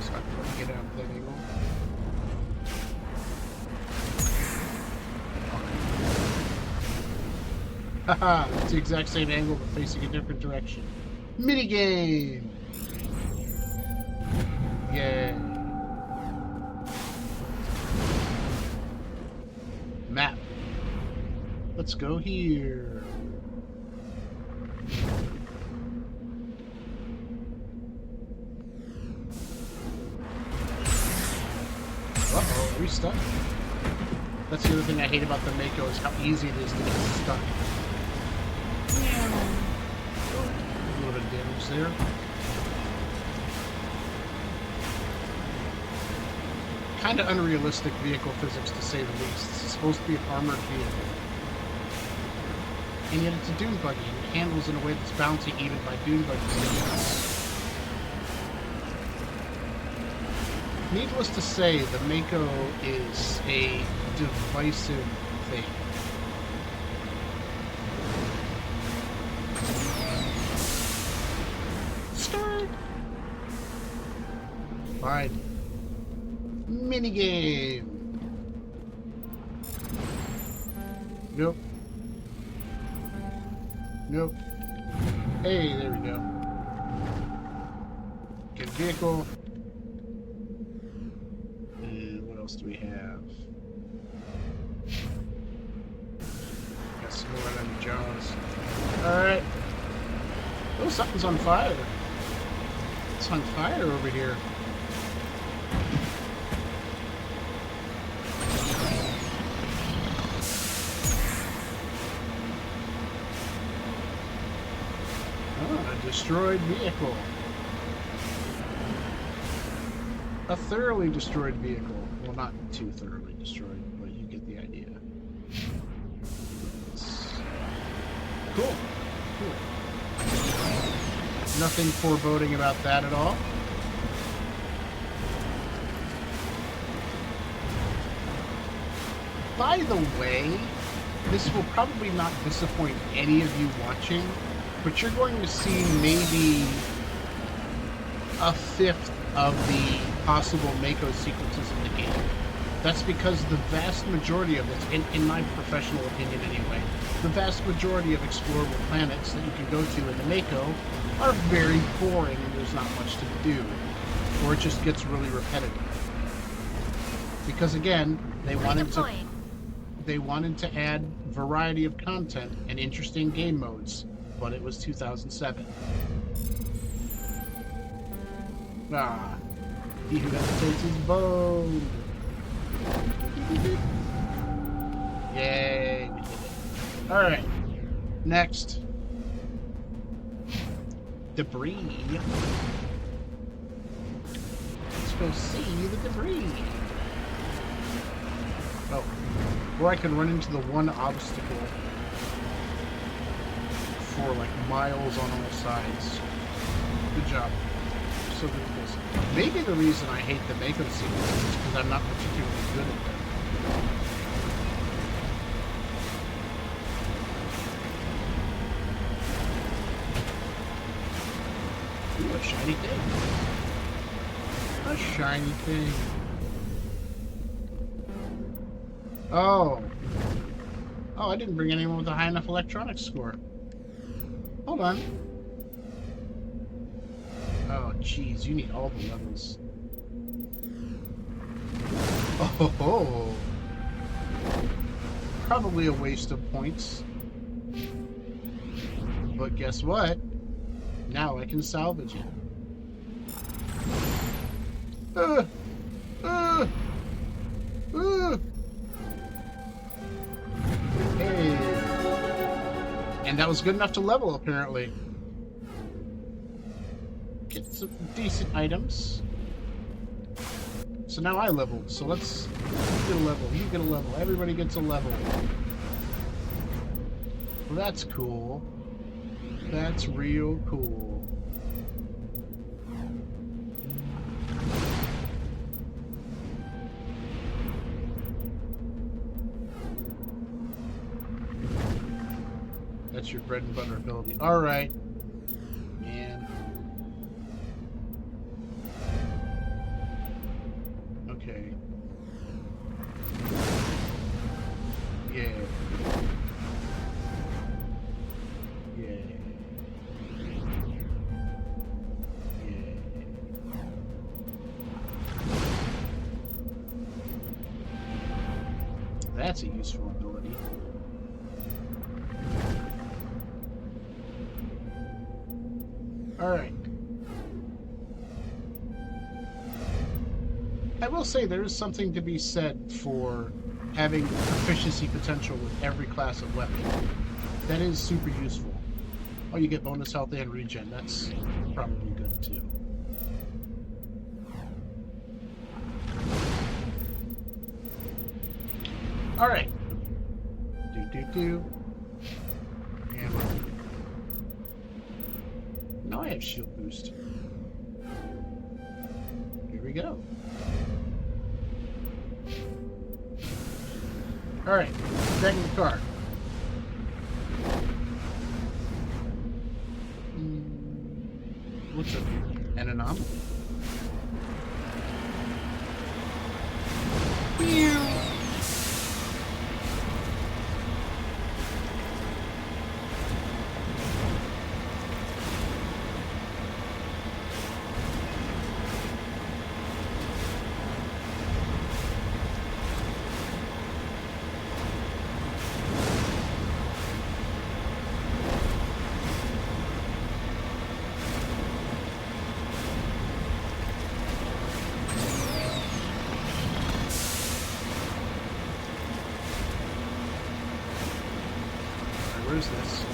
So I can get out of that angle. Haha, it's the exact same angle but facing a different direction. Minigame! Yay. Map. Let's go here. Are we stuck? That's the other thing I hate about the Mako is how easy it is to get stuck. A little bit of damage there. Kind of unrealistic vehicle physics, to say the least. This is supposed to be an armored vehicle. And yet it's a dune buggy, and it handles in a way that's bouncy even by dune buggy standards. Needless to say, the Mako is a divisive thing. Start! Fine. Minigame! Nope. Nope. Hey, there we go. Get vehicle. And what else do we have? Got some more right on the jaws. Alright. Oh, something's on fire. It's on fire over here. Destroyed vehicle. A thoroughly destroyed vehicle. Well, not too thoroughly destroyed, but you get the idea. Cool. Cool. Nothing foreboding about that at all. By the way, this will probably not disappoint any of you watching, but you're going to see maybe a fifth of the possible Mako sequences in the game. That's because the vast majority of this, in my professional opinion anyway, the vast majority of explorable planets that you can go to in the Mako are very boring and there's not much to do. Or it just gets really repetitive. Because again, they wanted to add variety of content and interesting game modes. But it was 2007. Ah, he who hesitates is boned. Yay, we did it. Alright, next. Debris. Let's go see the debris. Oh, or I can run into the one obstacle for like miles on all sides. Good job. So good at this. Maybe the reason I hate the Mako sequences is because I'm not particularly good at them. Ooh, a shiny thing. A shiny thing. Oh. Oh, I didn't bring anyone with a high enough electronics score. Hold on. Oh, jeez, you need all the levels. Oh, ho, ho. Probably a waste of points. But guess what? Now I can salvage it. Hey. And that was good enough to level, apparently. Get some decent items. So now I leveled. So let's get a level. You get a level. Everybody gets a level. Well, that's cool. That's real cool. That's your bread and butter ability. Alright. Man. Okay. Yeah. Yeah. Yeah. That's a useful ability. Alright. I will say there is something to be said for having proficiency potential with every class of weapon. That is super useful. Oh, you get bonus health and regen. That's probably good too. Alright. Do. And now I have shield boost. Here we go. Alright, back in the car. What's up here? An anomaly. Where's this?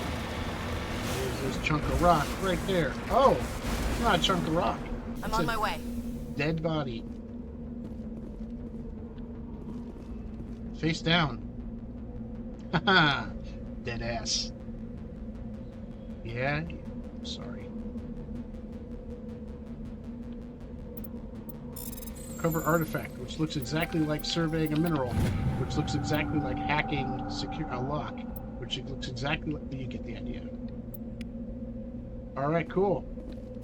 There's this chunk of rock right there. Oh, it's not a chunk of rock. I'm on my way. Dead body. Face down. Haha. Dead ass. Yeah? Sorry. Cover artifact, which looks exactly like surveying a mineral, which looks exactly like hacking a lock, which looks exactly like... You get the idea. Alright, cool.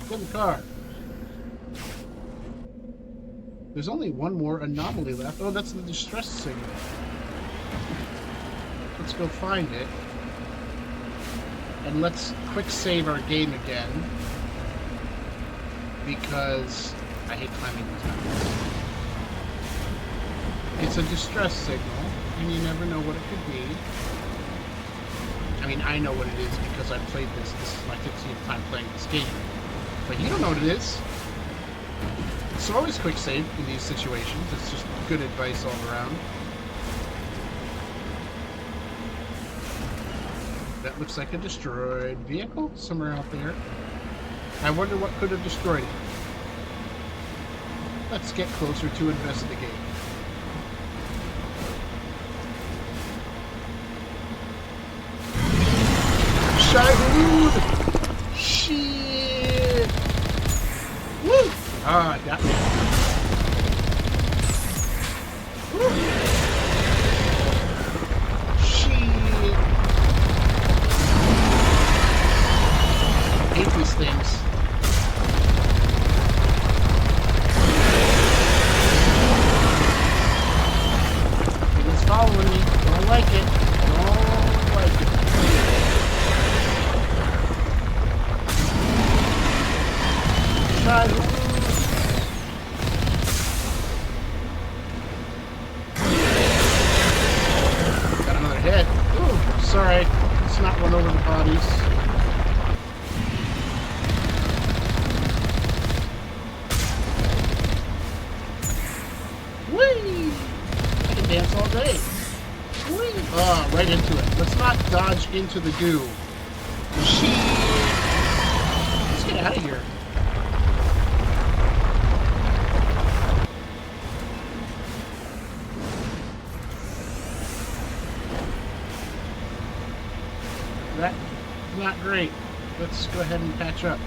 Get in the car. There's only one more anomaly left. Oh, that's the distress signal. Let's go find it. And let's quick save our game again. Because I hate climbing these mountains. It's a distress signal, and you never know what it could be. I mean, I know what it is because I've played this. This is my 15th time playing this game. But you don't know what it is. So always quick save in these situations. It's just good advice all around. That looks like a destroyed vehicle somewhere out there. I wonder what could have destroyed it. Let's get closer to investigate. Shite! Shit! Woo! Ah, got me. Woo! Shit! I hate these things. It's following me. Don't like it. Don't like it. Got another hit. Ooh, sorry. Let's not run over the bodies. Whee! I can dance all day. Whee! Oh, right into it. Let's not dodge into the goo. Shit! Let's get out of here. That's not great. Let's go ahead and patch up.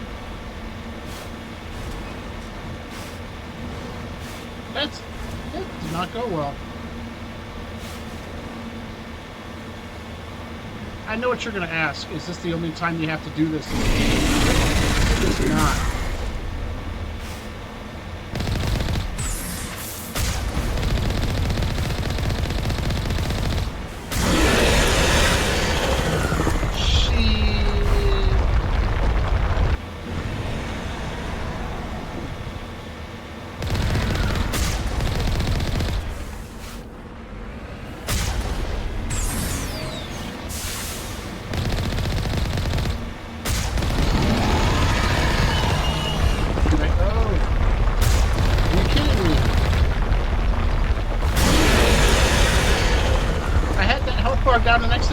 That did not go well. I know what you're going to ask. Is this the only time you have to do this in the game? It's not.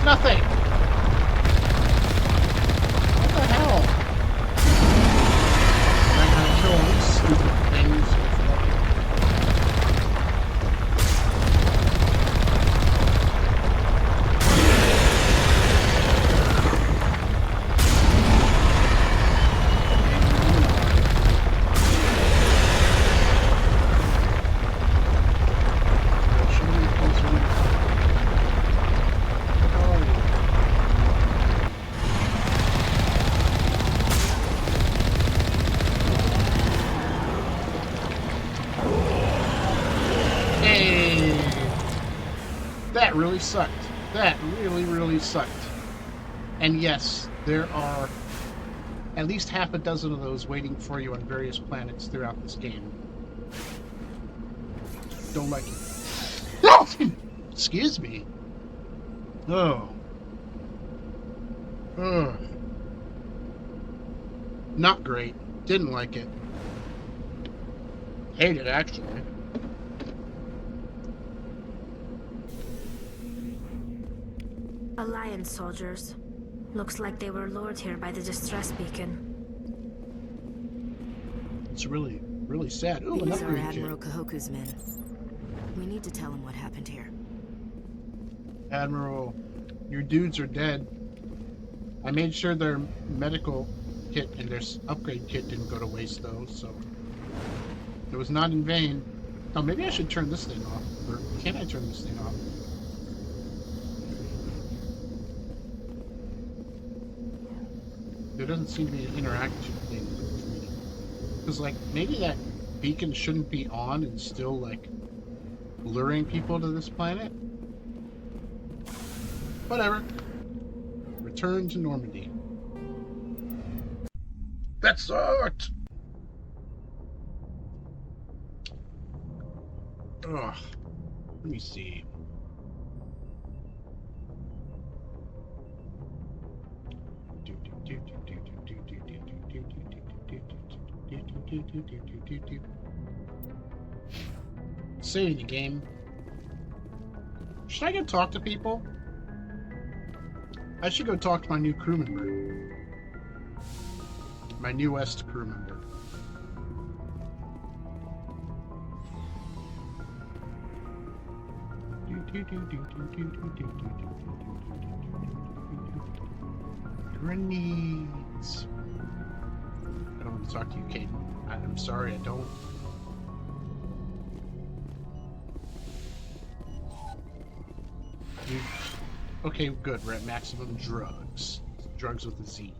Nothing! What the hell? Am I gonna kill all these stupid things? That really sucked. That really sucked. And yes, there are at least half a dozen of those waiting for you on various planets throughout this game. Don't like it. Excuse me. Oh. Ugh. Not great. Didn't like it. Hate it, actually. Alliance soldiers. Looks like they were lured here by the distress beacon. It's really sad. Ooh, These are Admiral Kahoku's men. We need to tell him what happened here. Admiral, your dudes are dead. I made sure their medical kit and their upgrade kit didn't go to waste, though, so it was not in vain. Oh, maybe I should turn this thing off. Or can I turn this thing off? There doesn't seem to be an interaction thing between it. Because, like, maybe that beacon shouldn't be on and still, like, luring people to this planet? Whatever. Return to Normandy. That sucked! Ugh. Let me see. Saving the game. Should I go talk to people? I should go talk to my new crew member. My newest crew member. Grenades. I don't want to talk to you, Kate. I'm sorry, I don't. Okay, good. We're at maximum drugs. Drugs with a Z.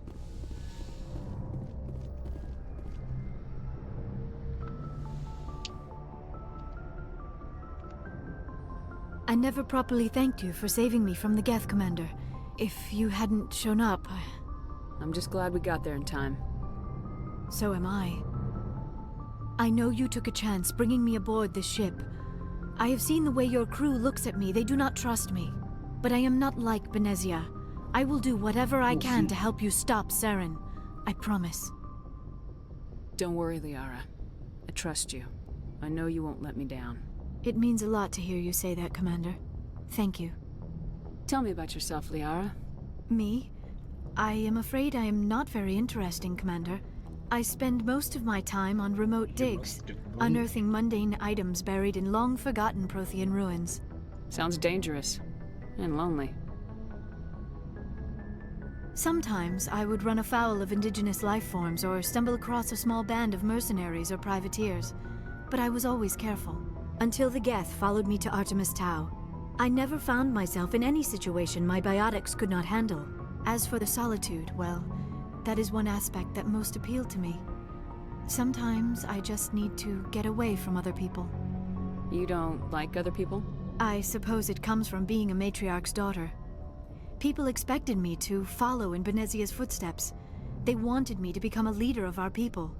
I never properly thanked you for saving me from the Geth, Commander. If you hadn't shown up, I'm just glad we got there in time. So am I. I know you took a chance bringing me aboard this ship. I have seen the way your crew looks at me. They do not trust me. But I am not like Benezia. I will do whatever I can to help you stop Saren. I promise. Don't worry, Liara. I trust you. I know you won't let me down. It means a lot to hear you say that, Commander. Thank you. Tell me about yourself, Liara. Me? I am afraid I am not very interesting, Commander. I spend most of my time on remote digs, unearthing mundane items buried in long-forgotten Prothean ruins. Sounds dangerous. And lonely. Sometimes I would run afoul of indigenous life forms or stumble across a small band of mercenaries or privateers, but I was always careful. Until the Geth followed me to Artemis Tau. I never found myself in any situation my biotics could not handle. As for the solitude, well, that is one aspect that most appealed to me. Sometimes I just need to get away from other people. You don't like other people? I suppose it comes from being a matriarch's daughter. People expected me to follow in Benezia's footsteps. They wanted me to become a leader of our people.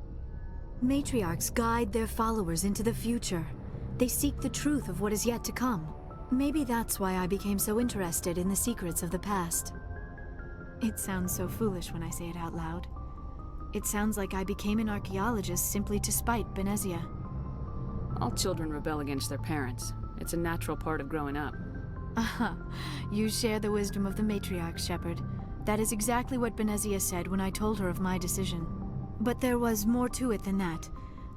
Matriarchs guide their followers into the future. They seek the truth of what is yet to come. Maybe that's why I became so interested in the secrets of the past. It sounds so foolish when I say it out loud. It sounds like I became an archaeologist simply to spite Benezia. All children rebel against their parents. It's a natural part of growing up. Aha, you share the wisdom of the matriarch, Shepard. That is exactly what Benezia said when I told her of my decision. But there was more to it than that.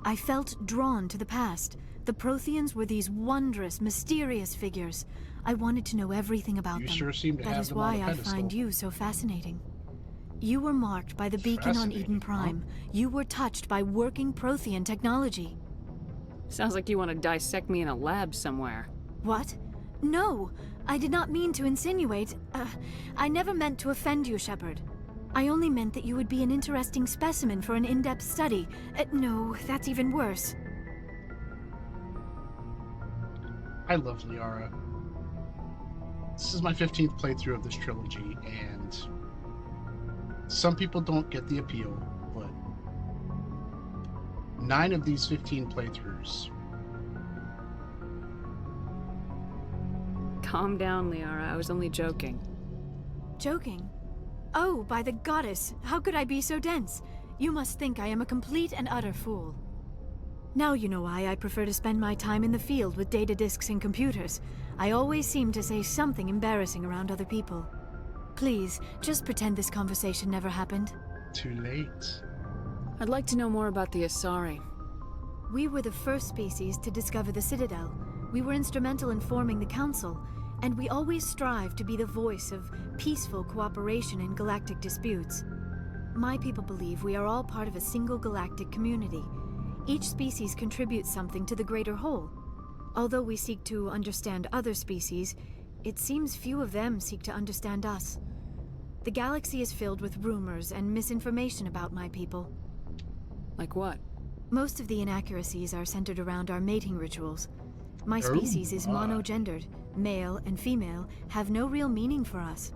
I felt drawn to the past. The Protheans were these wondrous, mysterious figures. I wanted to know everything about them. You sure seem to That have is them on why a I pedestal. find you so fascinating. You were marked by the beacon on Eden Prime. You were touched by working Prothean technology. Sounds like you want to dissect me in a lab somewhere. What? No! I did not mean to insinuate. I never meant to offend you, Shepard. I only meant that you would be an interesting specimen for an in-depth study. No, that's even worse. I love Liara. This is my 15th playthrough of this trilogy, and some people don't get the appeal, but 9 of these 15 playthroughs. Calm down, Liara. I was only joking. Joking? Oh, by the goddess, how could I be so dense? You must think I am a complete and utter fool. Now you know why I prefer to spend my time in the field with data disks and computers. I always seem to say something embarrassing around other people. Please, just pretend this conversation never happened. Too late. I'd like to know more about the Asari. We were the first species to discover the Citadel. We were instrumental in forming the Council, and we always strive to be the voice of peaceful cooperation in galactic disputes. My people believe we are all part of a single galactic community. Each species contributes something to the greater whole. Although we seek to understand other species, it seems few of them seek to understand us. The galaxy is filled with rumors and misinformation about my people. Like what? Most of the inaccuracies are centered around our mating rituals. My species is monogendered. Male and female have no real meaning for us.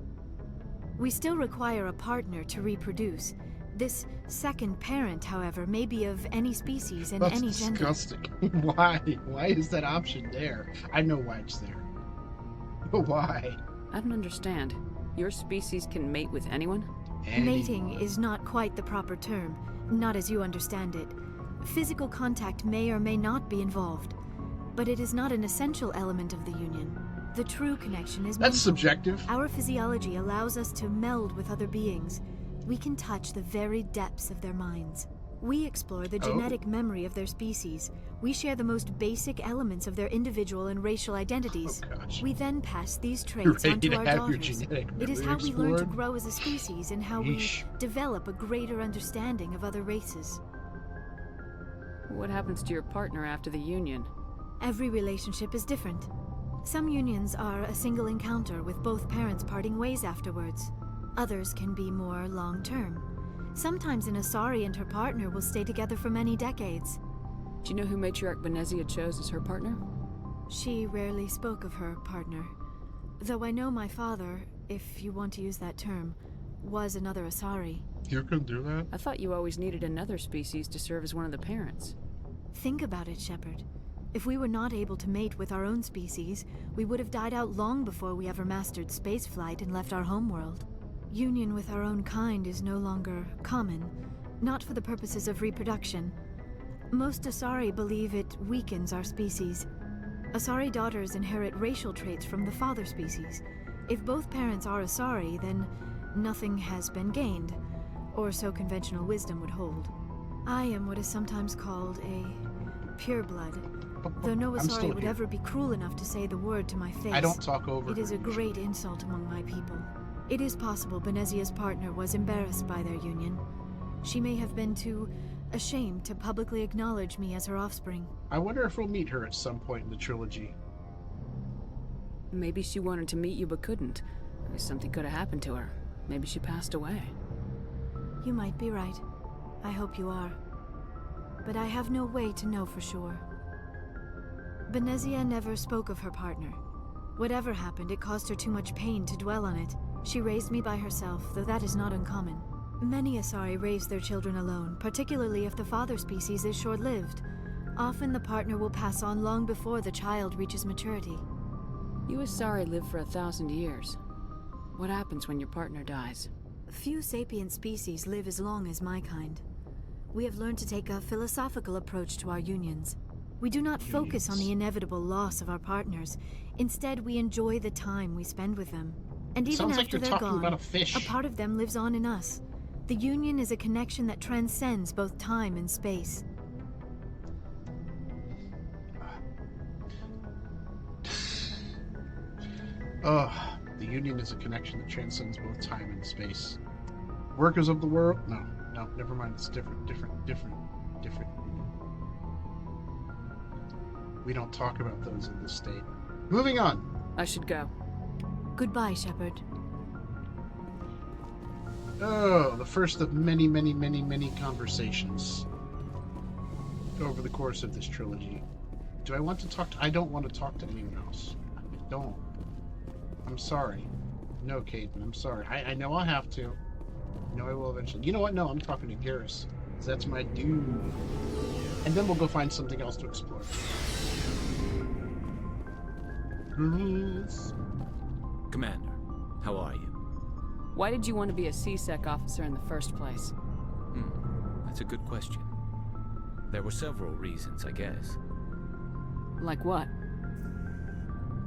We still require a partner to reproduce. This second parent, however, may be of any species and any gender. That's disgusting. Why? Why is that option there? I know why it's there. But why? I don't understand. Your species can mate with anyone? Mating is not quite the proper term, not as you understand it. Physical contact may or may not be involved, but it is not an essential element of the union. The true connection is mental. That's subjective. Our physiology allows us to meld with other beings. We can touch the very depths of their minds. We explore the genetic memory of their species. We share the most basic elements of their individual and racial identities. We then pass these traits onto our daughters. It is how we learn to grow as a species and how we develop a greater understanding of other races. What happens to your partner after the union? Every relationship is different. Some unions are a single encounter with both parents parting ways afterwards. Others can be more long-term. Sometimes an Asari and her partner will stay together for many decades. Do you know who Matriarch Benezia chose as her partner? She rarely spoke of her partner. Though I know my father, if you want to use that term, was another Asari. You can do that? I thought you always needed another species to serve as one of the parents. Think about it, Shepard. If we were not able to mate with our own species, we would have died out long before we ever mastered spaceflight and left our homeworld. Union with our own kind is no longer common, not for the purposes of reproduction. Most Asari believe it weakens our species. Asari daughters inherit racial traits from the father species. If both parents are Asari, then nothing has been gained, or so conventional wisdom would hold. I am what is sometimes called a pureblood. Though no Asari would ever be cruel enough to say the word to my face, I don't talk over it is a great insult among my people. It is possible Benezia's partner was embarrassed by their union. She may have been too ashamed to publicly acknowledge me as her offspring. I wonder if we'll meet her at some point in the trilogy. Maybe she wanted to meet you but couldn't. Maybe something could have happened to her. Maybe she passed away. You might be right. I hope you are. But I have no way to know for sure. Benezia never spoke of her partner. Whatever happened, it caused her too much pain to dwell on it. She raised me by herself, though that is not uncommon. Many Asari raise their children alone, particularly if the father species is short-lived. Often the partner will pass on long before the child reaches maturity. You Asari live for 1,000 years. What happens when your partner dies? Few sapient species live as long as my kind. We have learned to take a philosophical approach to our unions. We do not focus on the inevitable loss of our partners. Instead, we enjoy the time we spend with them. And even Sounds like after you're they're talking gone, about a fish. a part of them lives on in us. The Union is a connection that transcends both time and space. The Union is a connection that transcends both time and space. Workers of the world? No, never mind. It's different. We don't talk about those in this state. Moving on. I should go. Goodbye, Shepard. Oh, the first of many conversations over the course of this trilogy. Do I want to talk to... I don't want to talk to anyone else. I don't. I'm sorry. No, Caden, I'm sorry. I know I'll have to. I know I will eventually. You know what? No, I'm talking to Garrus. Because that's my dude. And then we'll go find something else to explore. Garrus. Commander, how are you? Why did you want to be a C-Sec officer in the first place? That's a good question. There were several reasons, I guess. Like what?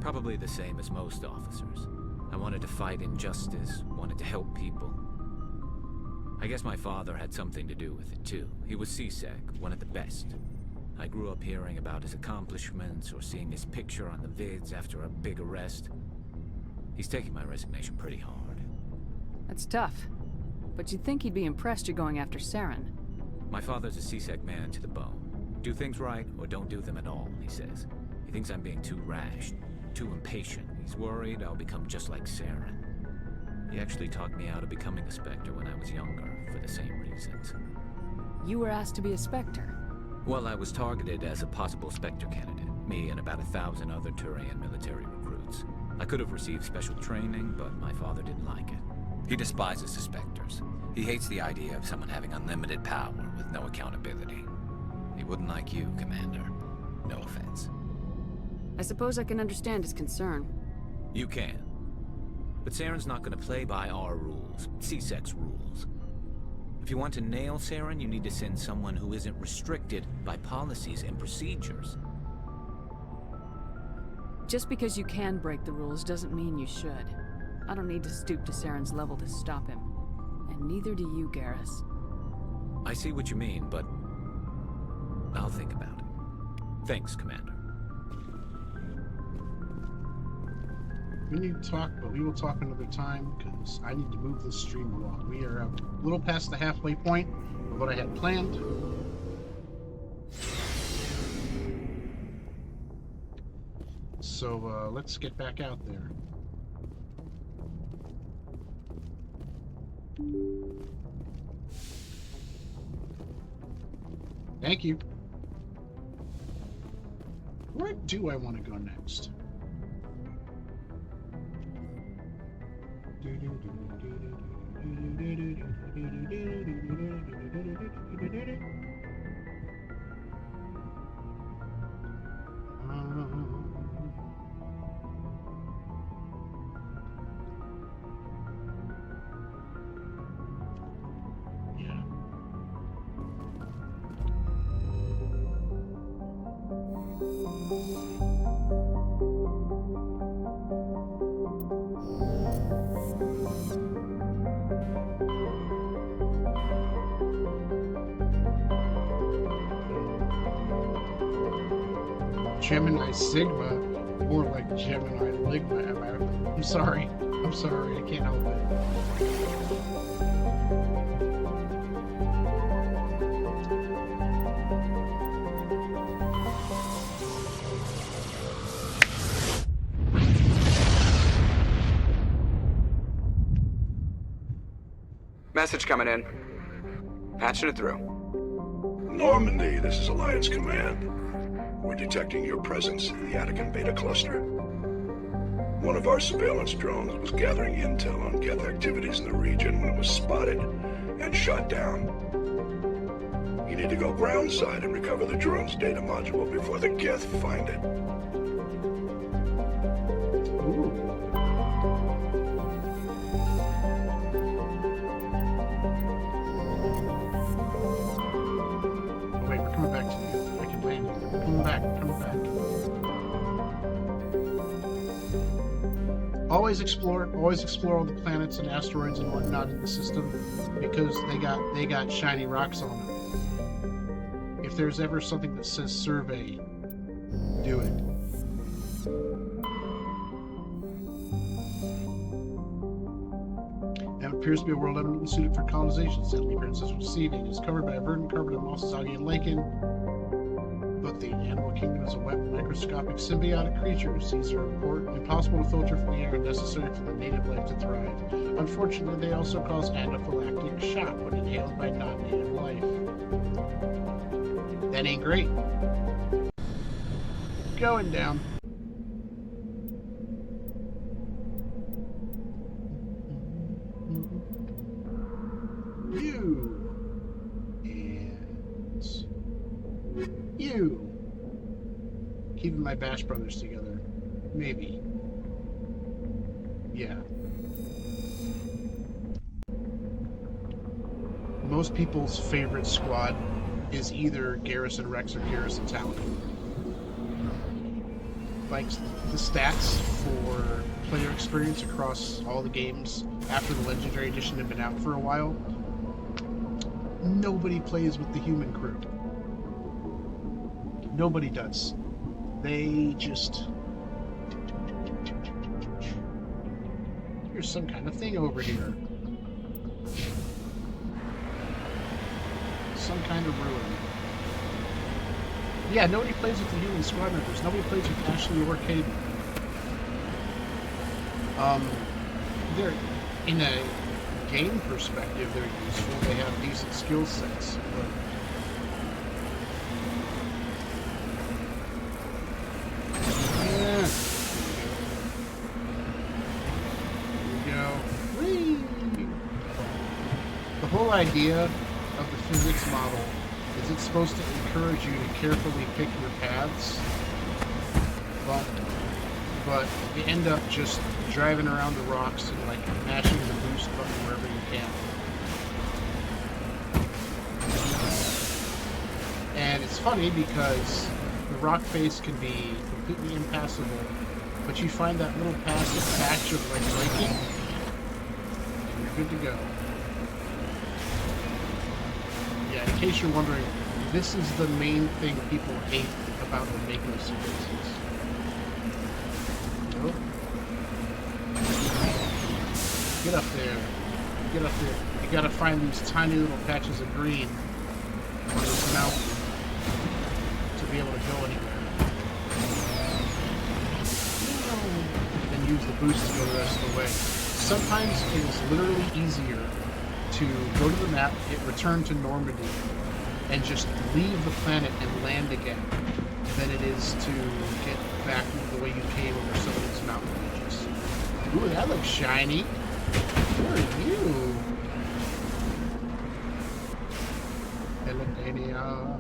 Probably the same as most officers. I wanted to fight injustice, wanted to help people. I guess my father had something to do with it too. He was C-Sec, one of the best. I grew up hearing about his accomplishments or seeing his picture on the vids after a big arrest. He's taking my resignation pretty hard. That's tough. But you'd think he'd be impressed you're going after Saren. My father's a C-Sec man to the bone. Do things right or don't do them at all, he says. He thinks I'm being too rash, too impatient. He's worried I'll become just like Saren. He actually talked me out of becoming a Spectre when I was younger, for the same reasons. You were asked to be a Spectre? Well, I was targeted as a possible Spectre candidate. Me and about 1,000 other Turian military recruits. I could have received special training, but my father didn't like it. He despises the Spectres. He hates the idea of someone having unlimited power with no accountability. He wouldn't like you, Commander. No offense. I suppose I can understand his concern. You can. But Saren's not going to play by our rules, C-Sec's rules. If you want to nail Saren, you need to send someone who isn't restricted by policies and procedures. Just because you can break the rules doesn't mean you should. I don't need to stoop to Saren's level to stop him. And neither do you, Garrus. I see what you mean, but I'll think about it. Thanks, Commander. We need to talk, but we will talk another time, because I need to move this stream along. We are a little past the halfway point of what I had planned. So, let's get back out there. Thank you. Where do I want to go next? Gemini Sigma, more like Gemini Ligma. I'm sorry, I can't help it. Message coming in. Patching it through. Normandy, this is Alliance Command. We're detecting your presence in the Attican Beta Cluster. One of our surveillance drones was gathering intel on Geth activities in the region when it was spotted and shot down. You need to go groundside and recover the drone's data module before the Geth find it. Wait, we're coming back to you. I can land here. Come back. Always explore all the planets and asteroids and whatnot in the system, because they got shiny rocks on them. If there's ever something that says survey, do it. And appears to be a world eminently suited for colonization. Steadily appearances receiving is covered by a verdant carpet of mosses, algae, and lichen. But the animal kingdom is a wet, microscopic, symbiotic creatures. These are impossible to filter from the air and necessary for the native life to thrive. Unfortunately, they also cause anaphylactic shock when inhaled by non-native life. That ain't great. Going down. You. Keeping my Bash Brothers together. Maybe. Yeah. Most people's favorite squad is either Garrison Rex or Garrison Talon. Like, the stats for player experience across all the games after the Legendary Edition had been out for a while, nobody plays with the human crew. Nobody does. They just... There's some kind of thing over here. Some kind of ruin. Yeah, nobody plays with the human squad members. Nobody plays with Ashley or Caden. They're, in a game perspective, they're useful. They have decent skill sets, but... The whole idea of the physics model is it's supposed to encourage you to carefully pick your paths, but you end up just driving around the rocks and like mashing the boost button wherever you can. And it's funny because the rock face can be completely impassable, but you find that little passive patch of like braking, and you're good to go. Yeah, in case you're wondering, this is the main thing people hate about the Mako sequences. Oh. Get up there. Get up there. You gotta find these tiny little patches of green on this mountain to be able to go anywhere. And use the boost to go the rest of the way. Sometimes it is literally easier to go to the map, hit return to Normandy, and just leave the planet and land again than it is to get back the way you came over some of these mountain ranges. Ooh, that looks shiny. Where are you? Eletania.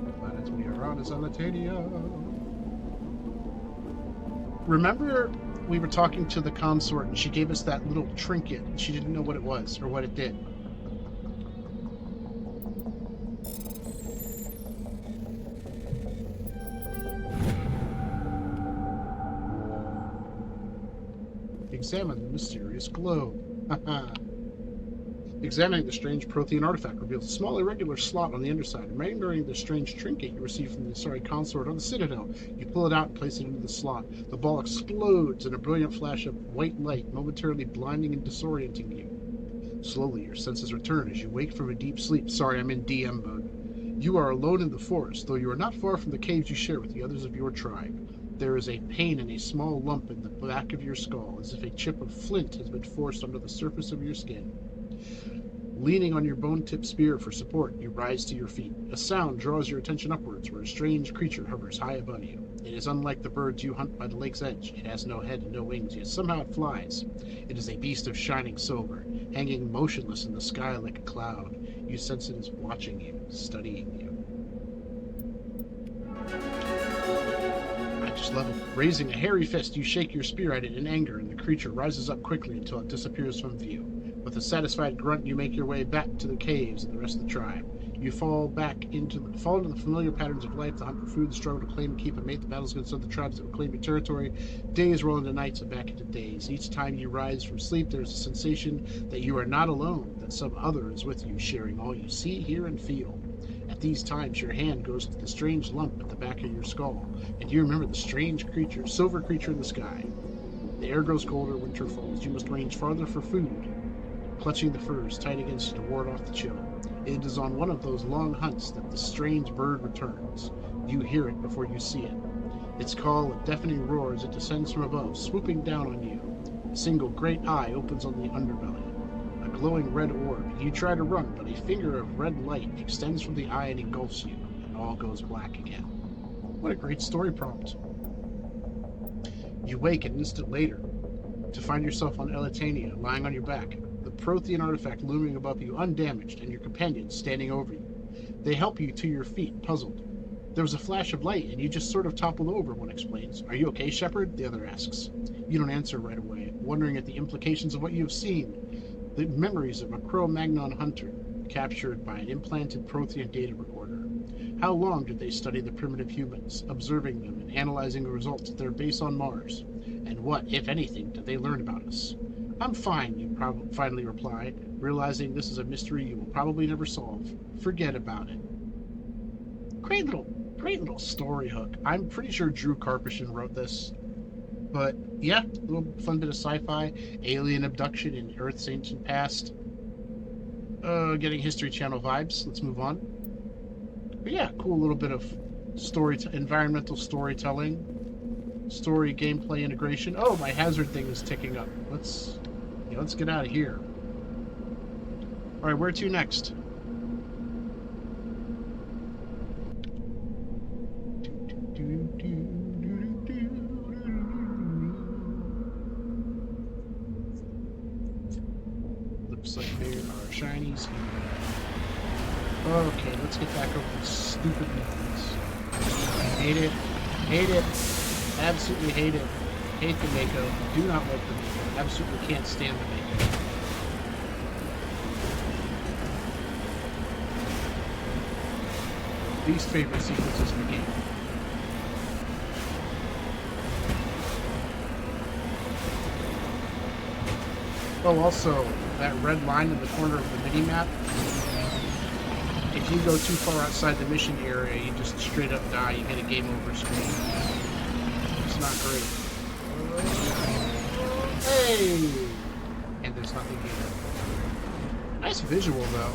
The planets we are on is Eletania. Remember, we were talking to the consort and she gave us that little trinket and she didn't know what it was or what it did. Examine the mysterious globe. Examining the strange Prothean artifact reveals a small irregular slot on the underside. Remembering the strange trinket you received from the Asari consort on the Citadel, you pull it out and place it into the slot. The ball explodes in a brilliant flash of white light, momentarily blinding and disorienting you. Slowly, your senses return as you wake from a deep sleep. Sorry, I'm in DM mode. You are alone in the forest, though you are not far from the caves you share with the others of your tribe. There is a pain and a small lump in the back of your skull, as if a chip of flint has been forced under the surface of your skin. Leaning on your bone-tipped spear for support, you rise to your feet. A sound draws your attention upwards, where a strange creature hovers high above you. It is unlike the birds you hunt by the lake's edge. It has no head and no wings, yet somehow it flies. It is a beast of shining silver, hanging motionless in the sky like a cloud. You sense it is watching you, studying you. I just love it. Raising a hairy fist, you shake your spear at it in anger, and the creature rises up quickly until it disappears from view. With a satisfied grunt, you make your way back to the caves and the rest of the tribe. You fall into the familiar patterns of life, the hunt for food, the struggle to claim and keep a mate, the battles against other tribes that would claim your territory. Days roll into nights and back into days. Each time you rise from sleep, there's a sensation that you are not alone, that some other is with you, sharing all you see, hear, and feel. At these times, your hand goes to the strange lump at the back of your skull, and you remember the strange creature, silver creature in the sky. The air grows colder, winter falls. You must range farther for food, clutching the furs tight against you to ward off the chill. It is on one of those long hunts that the strange bird returns. You hear it before you see it. Its call, a deafening roar as it descends from above, swooping down on you. A single great eye opens on the underbelly, a glowing red orb. You try to run, but a finger of red light extends from the eye and engulfs you, and all goes black again. What a great story prompt. You wake an instant later to find yourself on Eletania, lying on your back, the Prothean artifact looming above you undamaged, and your companions standing over you. They help you to your feet, puzzled. There was a flash of light, and you just sort of toppled over, one explains. Are you okay, Shepard? The other asks. You don't answer right away, wondering at the implications of what you have seen. The memories of a Cro-Magnon hunter, captured by an implanted Prothean data recorder. How long did they study the primitive humans, observing them and analyzing the results at their base on Mars? And what, if anything, did they learn about us? I'm fine, you finally reply, realizing this is a mystery you will probably never solve. Forget about it. Great little story hook. I'm pretty sure Drew Karpyshyn wrote this. But yeah, a little fun bit of sci-fi, alien abduction in Earth's ancient past. Getting History Channel vibes. Let's move on. But yeah, cool little bit of environmental storytelling, story gameplay integration. Oh, my hazard thing is ticking up. Let's get out of here. All right, where to next? Looks like there are shinies here. Okay, let's get back over these stupid mountains. Hate it. Hate it. Absolutely hate it. Hate the Mako. Do not like the Mako. Absolutely can't stand the Mako. Least favorite sequences in the game. Oh, also, that red line in the corner of the mini-map, if you go too far outside the mission area, you just straight up die. You get a game over screen. It's not great. Hey! And there's nothing here. Nice visual, though.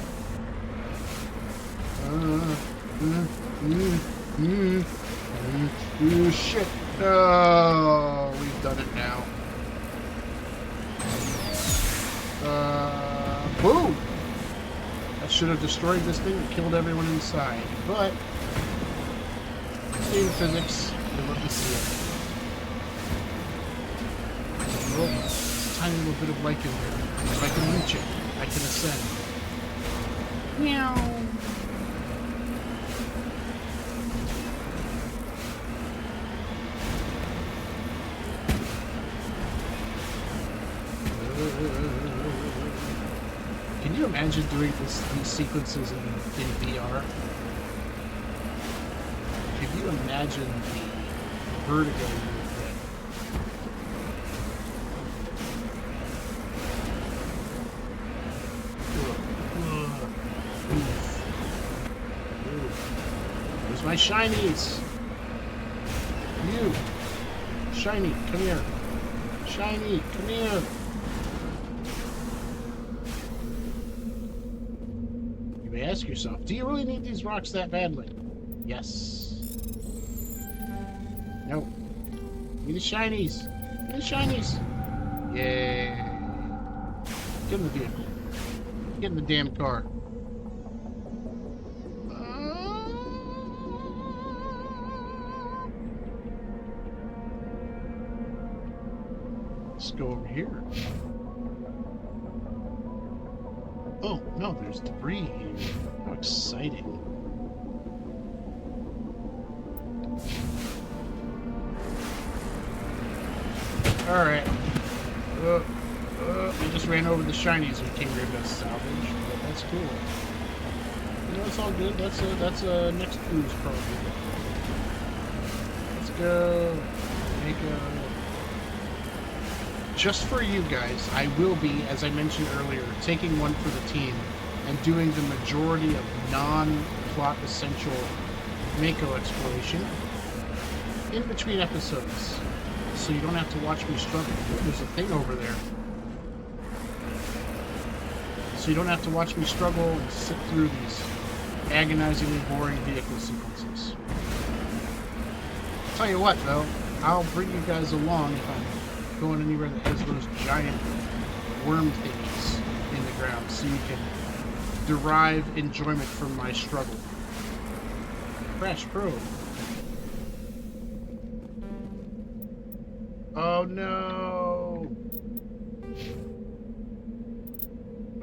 Shit. Oh, we've done it now. Boom! That should have destroyed this thing and killed everyone inside. But, in physics, they let me see it. Oh, there's a tiny little bit of light in there. If I can reach it, I can ascend. Meow! Can you imagine doing these sequences in VR? Can you imagine the vertigo you would get? Where's my shinies? You! Shiny, come here. Shiny, come here. Ask yourself, do you really need these rocks that badly? Yes. No. Give me the shinies. Give me the shinies. Yay. Get in the vehicle. Get in the damn car. Let's go over here. Oh, no, there's debris here. How exciting. Alright. We just ran over the shinies we came here to salvage, but that's cool. No, it's all good. That's a next cruise probably. Let's go. Just for you guys, I will be, as I mentioned earlier, taking one for the team and doing the majority of non-plot essential Mako exploration in between episodes, so you don't have to watch me struggle. There's a thing over there. So you don't have to watch me struggle and sit through these agonizingly boring vehicle sequences. Tell you what, though, I'll bring you guys along if I'm going anywhere that has those giant worm thingies in the ground, so you can derive enjoyment from my struggle. Crash probe. Oh no!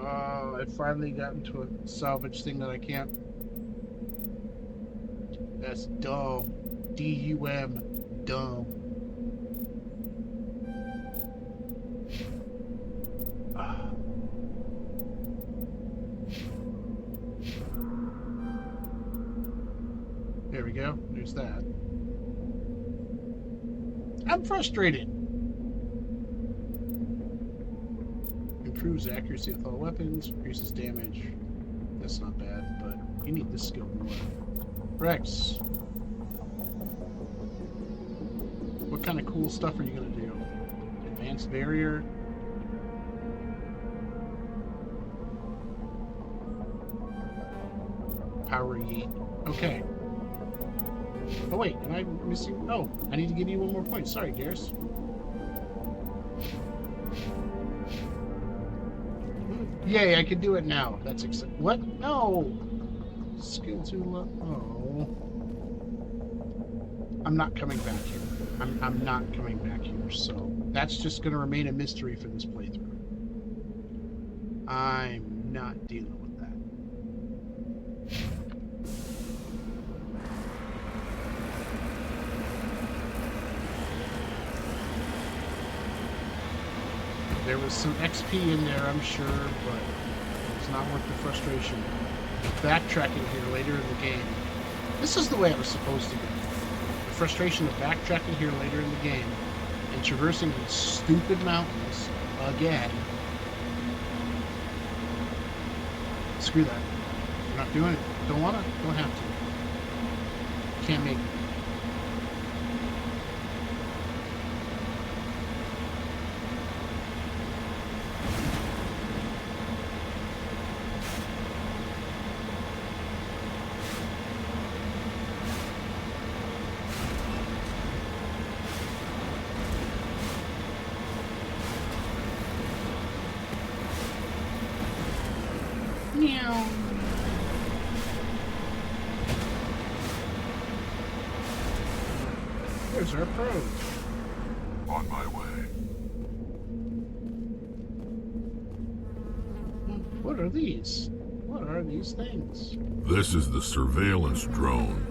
Oh, I finally got into a salvage thing that I can't. That's dumb. D-U-M. Dumb. There we go. There's that. I'm frustrated. Improves accuracy with all weapons, increases damage. That's not bad, but you need this skill more. Rex. What kind of cool stuff are you going to do? Advanced barrier? Power yeet. Okay. Oh wait, am I missing? Oh, I need to give you one more point. Sorry, Garrus. Yay, I can do it now. That's exciting. What? No! Skill too low. Oh. I'm not coming back here. I'm not coming back here, so that's just going to remain a mystery for this playthrough. I'm not dealing with that. There was some XP in there, I'm sure, but it's not worth the frustration. Backtracking here later in the game. This is the way it was supposed to go. The frustration of backtracking here later in the game and traversing these stupid mountains again. Screw that. I'm not doing it. Don't wanna, don't have to. Can't make it. Meow. There's our approach. On my way. What are these? What are these things? This is the surveillance drone.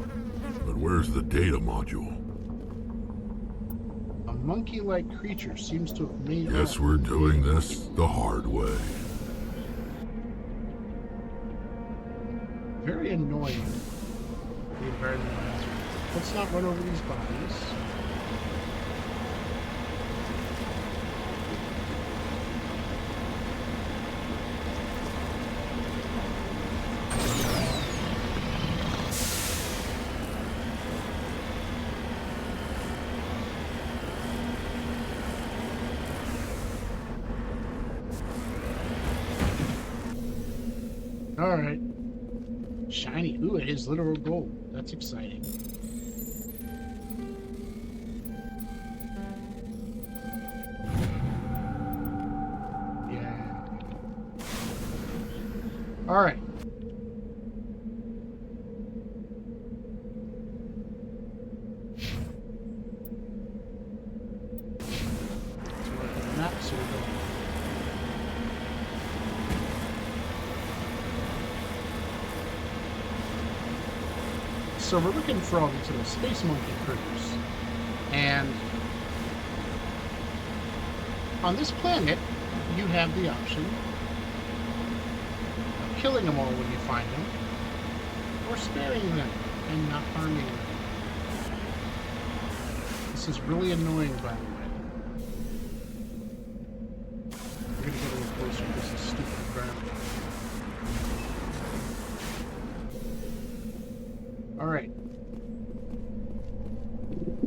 But where's the data module? A monkey-like creature seems to have made Guess we're doing this the hard way. Very annoying. The environmental hazard. Let's not run over these bodies. All right. Shiny. Ooh, it is literal gold. That's exciting. Yeah. All right. Let's work on the map so we go. So we're looking for all these little space monkey critters, and on this planet you have the option of killing them all when you find them, or sparing them and not harming them. This is really annoying, by the way. We're gonna get a little closer. This is stupid environment. Alright.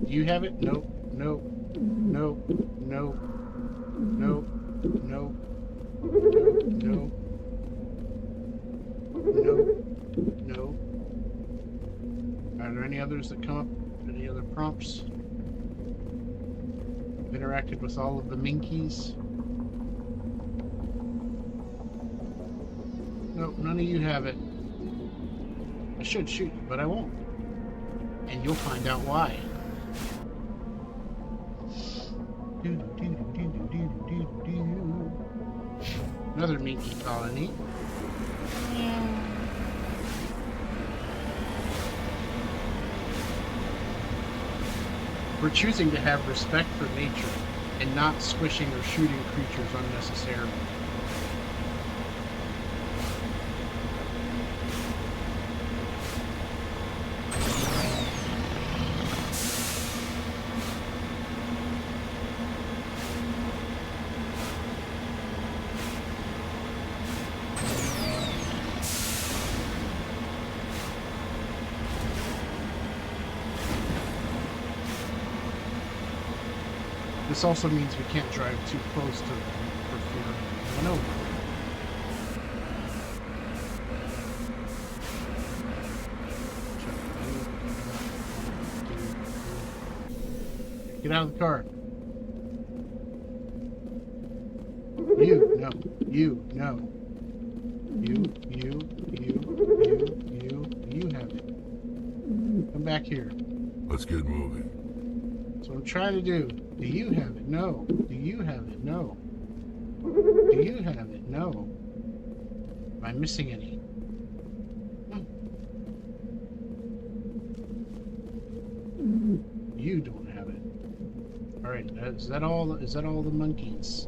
Do you have it? Nope. Nope. Nope. Nope. Nope. Nope. Nope. Nope. Nope. Are there any others that come up? Any other prompts? I've interacted with all of the minkies. Nope, none of you have it. I should shoot you, but I won't. And you'll find out why. Another minky colony. We're choosing to have respect for nature and not squishing or shooting creatures unnecessarily. This also means we can't drive too close to them for fear of going over. Get out of the car. You, no. You, no. You have it. Come back here. Let's get moving. That's what I'm trying to do. Do you have it? No. Do you have it? No. Do you have it? No. Am I missing any? You don't have it. Alright, is that all the monkeys?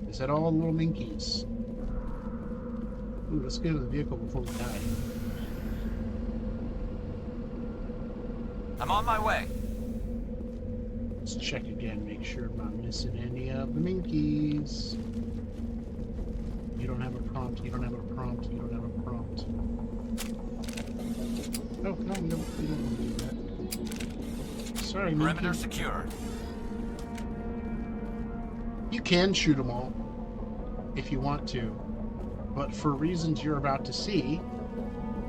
Is that all the little minkies? Ooh, let's get to the vehicle before we die. I'm on my way. Let's check again, make sure I'm not missing any of the minkies. You don't have a prompt, you don't have a prompt, you don't have a prompt. Oh, no, you don't want to do that. Sorry, Perimeter Minky. secure. You can shoot them all, if you want to. But for reasons you're about to see,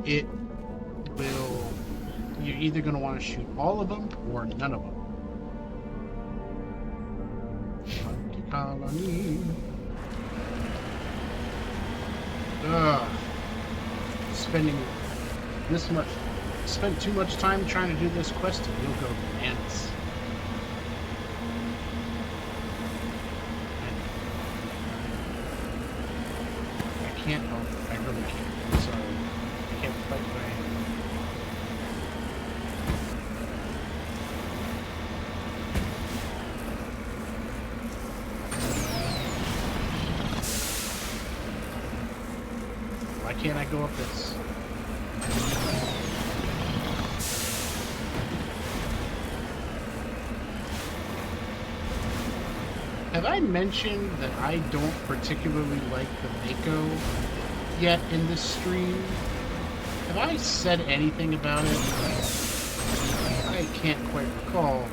it will... You're either going to want to shoot all of them, or none of them. Colony. Ugh. Spend too much time trying to do this quest and you'll go bananas. I can't help it. I really can't. I'm sorry. I can't fight my hand. Why can't I go up this? Have I mentioned that I don't particularly like the Mako yet in this stream? Have I said anything about it? I can't quite recall.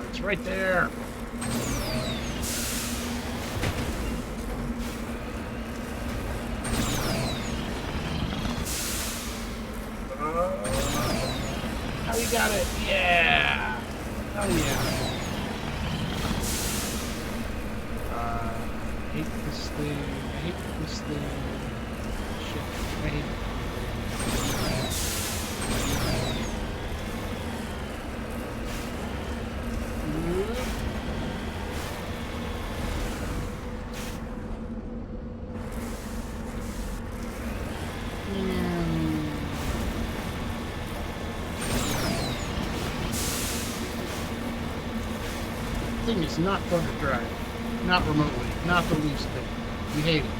It's right there. Oh, you got it. Yeah. Oh yeah. I hate this thing. I hate this thing. Shit. I hate it. Thing is not fun to drive. Not remotely. Not the least bit. We hate it.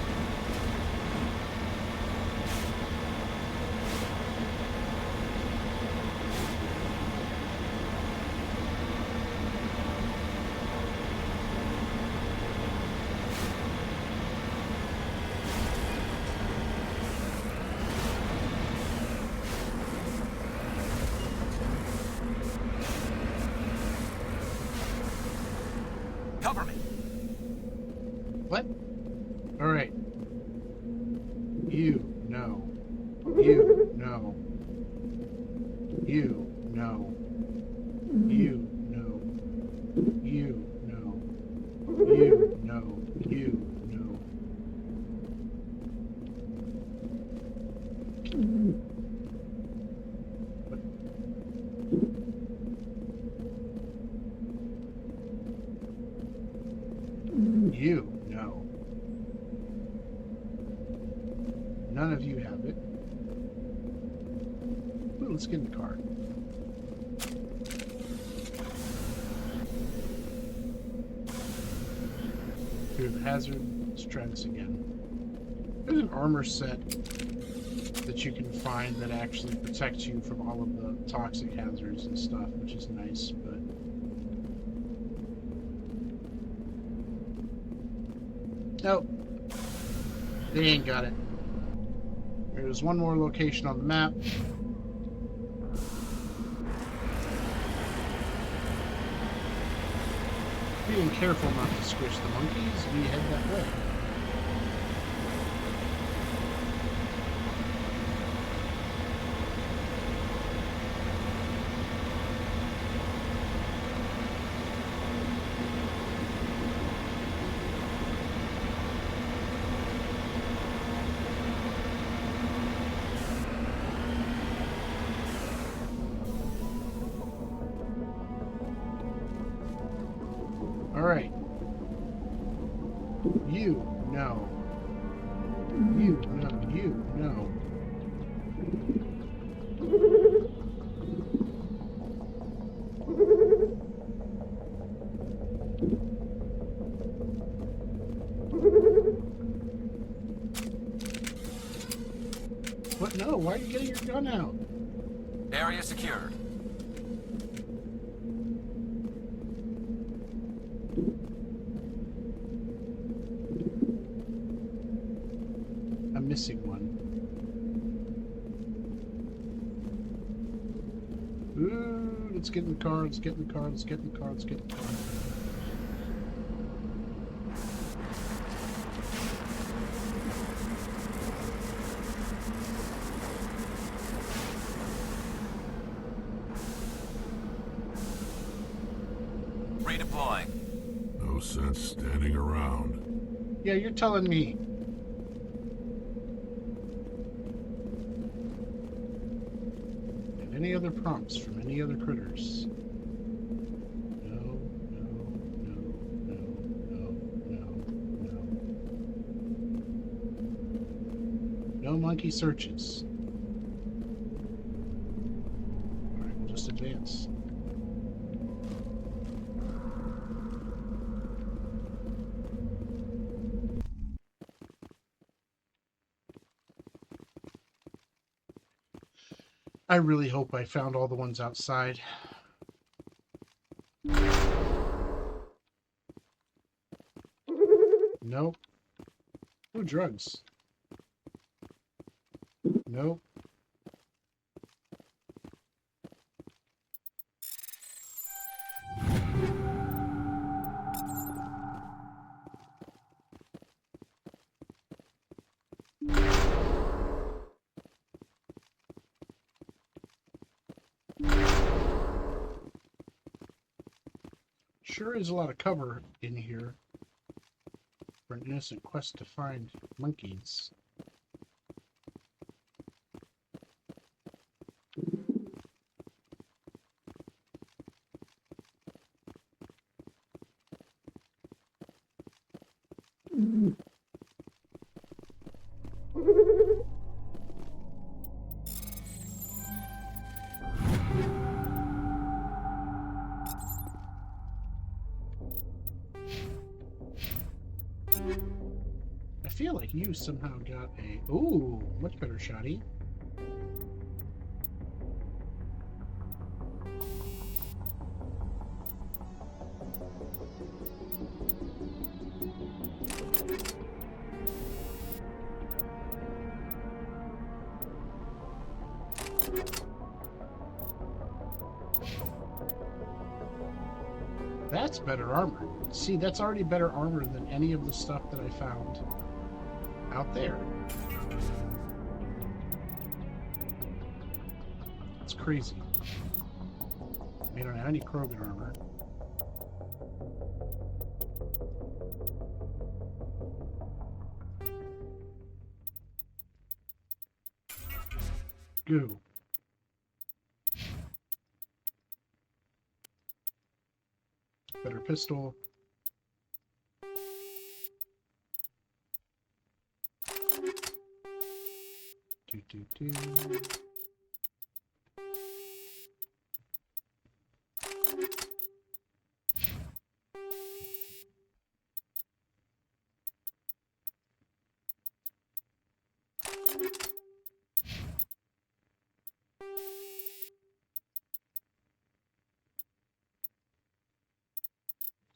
You, no. You, no. You, no. You, no. You, no. You, no. You, no. What? You, no. None of you have it. Ooh, let's get in the car. Through the hazard, let's try this again. There's an armor set that you can find that actually protects you from all of the toxic hazards and stuff, which is nice, but nope. They ain't got it. There's one more location on the map. Being careful not to squish the monkeys, we head that way. Alright. You, no. You, no. You, no. What? No, why are you getting your gun out? Area secured. I'm missing one. Ooh, let's get in the car, let's get in the car, let's get in the car, let's get in the car. Redeploying. No sense standing around. Yeah, you're telling me. And any other prompts from any other critters? No, no, no, no, no, no, no. No monkey searches. Alright, we'll just advance. I really hope I found all the ones outside. Nope. Oh, drugs. Nope. Sure is a lot of cover in here for an innocent quest to find monkeys. I feel like you somehow got a... Ooh, much better shotty. That's better armor. See, that's already better armor than any of the stuff that I found out there. It's crazy. We don't have any Krogan armor. Goo. Better pistol. Do.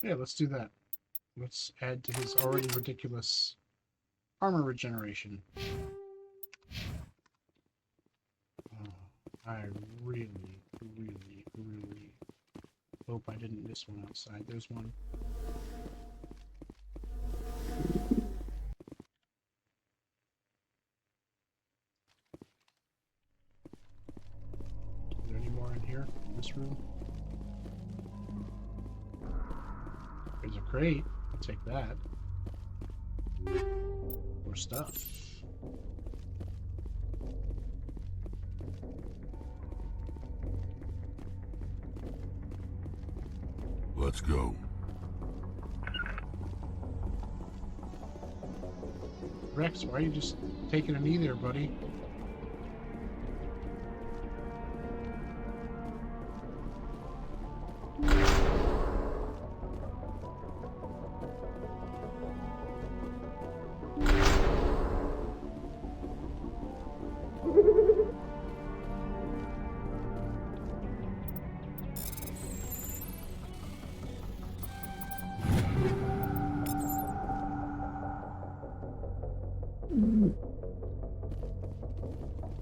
Yeah, let's do that. Let's add to his already ridiculous armor regeneration. Oh, I really hope I didn't miss one outside. There's one. Is there any more in here? In this room? There's a crate. I'll take that. More stuff. Let's go. Rex, why are you just taking a knee there, buddy?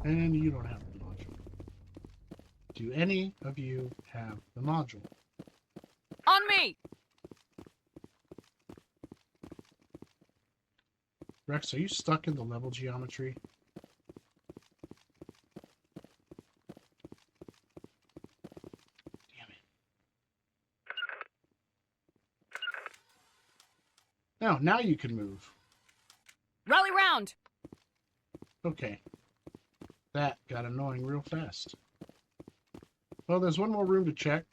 And you don't have the module. Do any of you have the module? On me! Rex, are you stuck in the level geometry? Damn it. Now you can move. Rally round! Okay. That got annoying real fast. Well, there's one more room to check.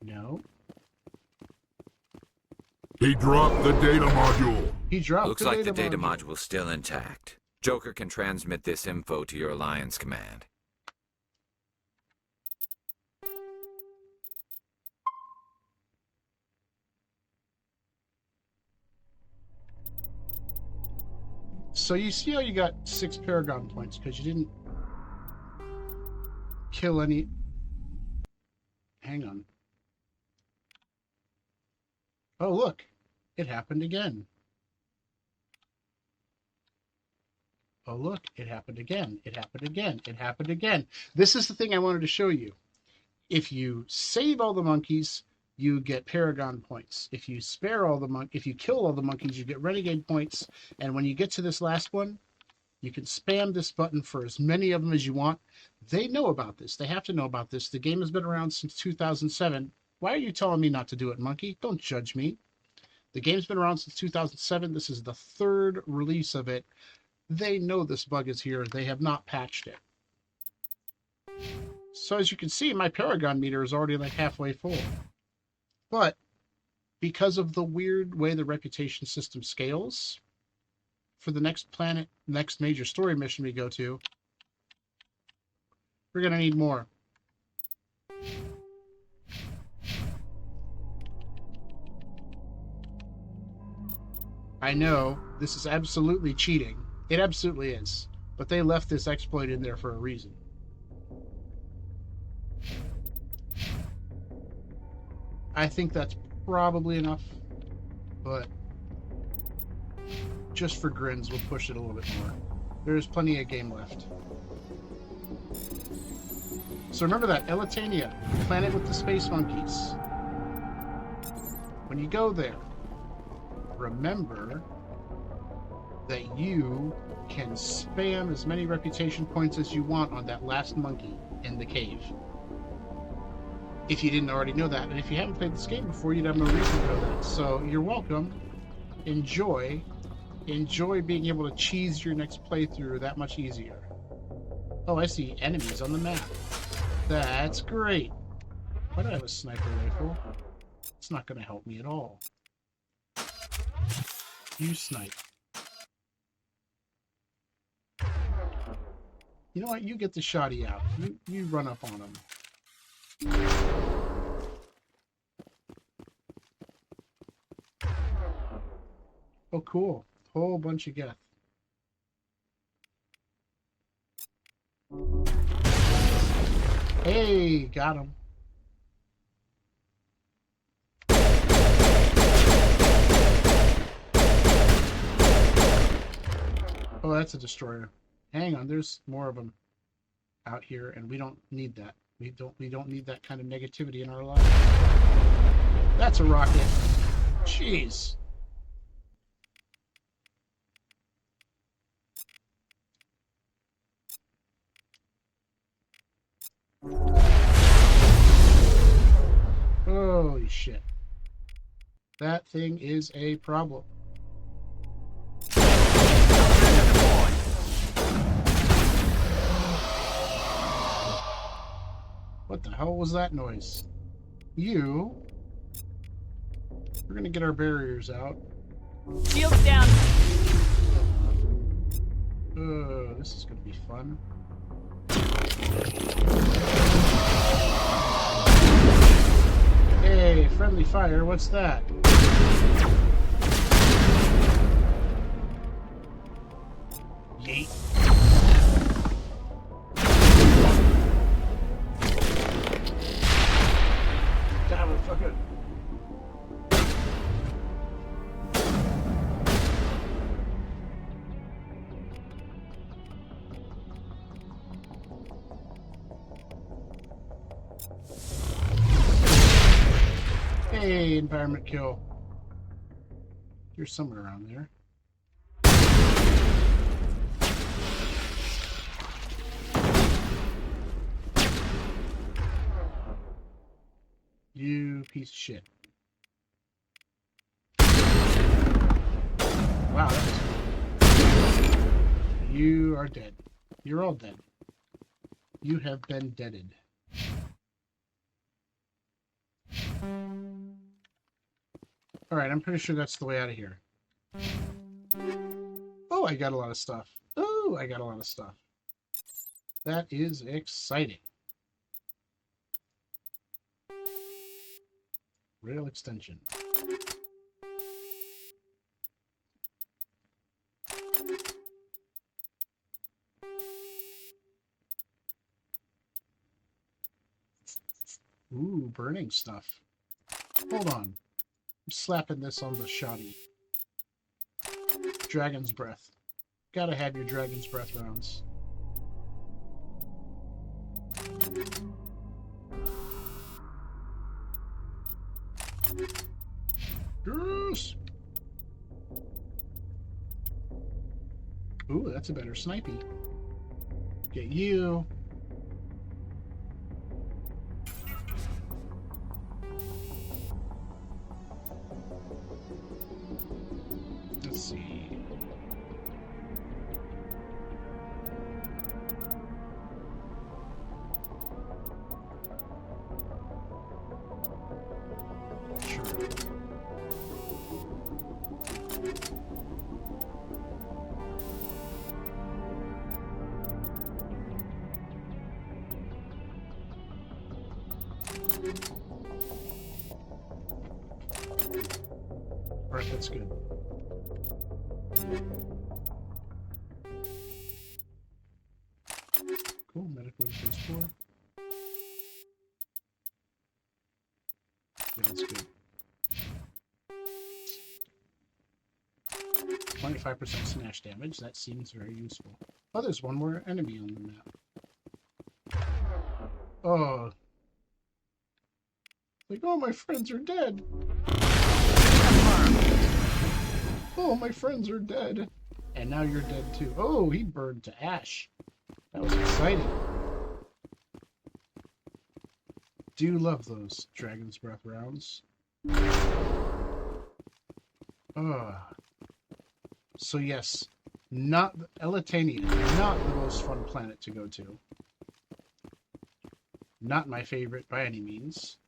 No. He dropped the data module. He dropped Looks like the data module's still intact. Joker can transmit this info to your Alliance command. So you see how you got 6 Paragon points because you didn't kill any... Hang on. Oh, look. It happened again. Oh, look. It happened again. It happened again. It happened again. This is the thing I wanted to show you. If you save all the monkeys, you get Paragon points. If you spare all the if you kill all the monkeys, you get Renegade points. And when you get to this last one, you can spam this button for as many of them as you want. They know about this. They have to know about this. The game has been around since 2007. Why are you telling me not to do it, monkey? Don't judge me. The game's been around since 2007. This is the 3rd release of it. They know this bug is here. They have not patched it. So as you can see, my Paragon meter is already like halfway full. But because of the weird way the reputation system scales, for the next planet, next major story mission we go to, we're going to need more. I know, this is absolutely cheating. It absolutely is. But they left this exploit in there for a reason. I think that's probably enough, but just for grins, we'll push it a little bit more. There's plenty of game left. So remember that, Eletania, planet with the space monkeys. When you go there, remember that you can spam as many reputation points as you want on that last monkey in the cave. If you didn't already know that, and if you haven't played this game before, you'd have no reason to know that. So you're welcome. Enjoy being able to cheese your next playthrough that much easier. Oh, I see enemies on the map. That's great. Why do I have a sniper rifle? It's not going to help me at all. You snipe. You know what? You get the shotty out. You run up on him. Oh, cool. Whole bunch of geth. Hey, got him. Oh, that's a destroyer. Hang on, there's more of them out here, and we don't need that. We don't need that kind of negativity in our lives. That's a rocket. Jeez. Holy shit. That thing is a problem. What the hell was that noise? We're gonna get our barriers out. Shields down. Oh, this is gonna be fun. Hey, friendly fire, what's that? Yeet. God, we're fucking... Hey, environment kill. You're somewhere around there. You piece of shit. Wow, that was cool. You are dead. You're all dead. You have been deaded. Alright, I'm pretty sure that's the way out of here. Oh, I got a lot of stuff. Oh, I got a lot of stuff. That is exciting. Rail extension. Ooh, burning stuff. Hold on. I'm slapping this on the shoddy. Dragon's breath. Gotta have your dragon's breath rounds. Yes! Ooh, that's a better snipey. Get you. Let's see. Sure. Alright, that's good. Cool, medical phase 4. Yeah, that's good. 25% smash damage, that seems very useful. Oh, there's one more enemy on the map. Oh. Like, oh, my friends are dead. Oh, my friends are dead. And now you're dead too. Oh, he burned to ash. That was exciting. Do love those Dragon's Breath rounds. So yes, not Eletania, not the most fun planet to go to. Not my favorite by any means.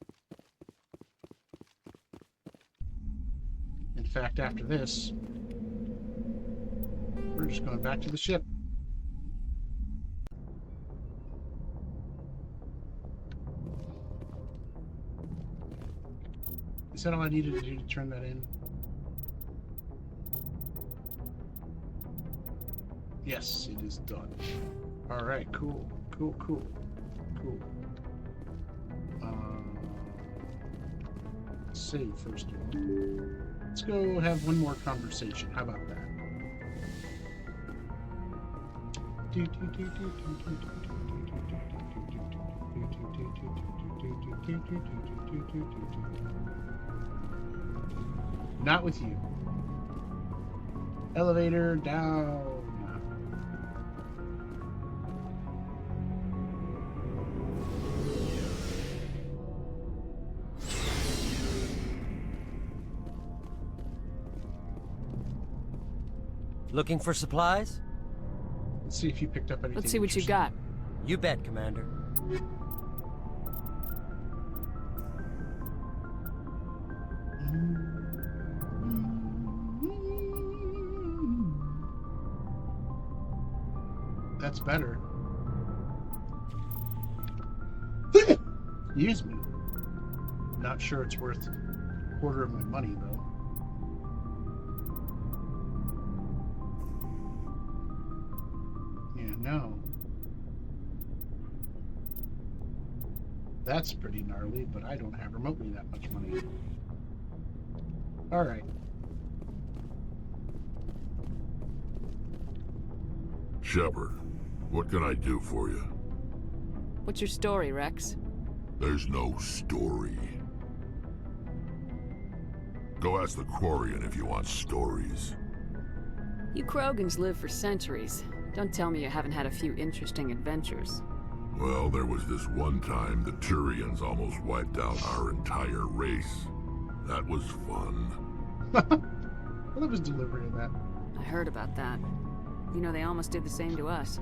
In fact, after this, we're just going back to the ship. Is that all I needed to do to turn that in? Yes, it is done. Alright, cool. Cool. Save first of all. Let's go have one more conversation. How about that? Not with you. Elevator down. Looking for supplies? Let's see if you picked up anything. Let's see what you got. You bet, Commander. That's better. Excuse me. Not sure it's worth a quarter of my money, though. Yeah, no. That's pretty gnarly, but I don't have remotely that much money. Alright. Shepard, what can I do for you? What's your story, Rex? There's no story. Go ask the Quarian if you want stories. You Krogans live for centuries. Don't tell me you haven't had a few interesting adventures. Well, there was this one time the Turians almost wiped out our entire race. That was fun. I love his delivery of that. I heard about that. You know, they almost did the same to us.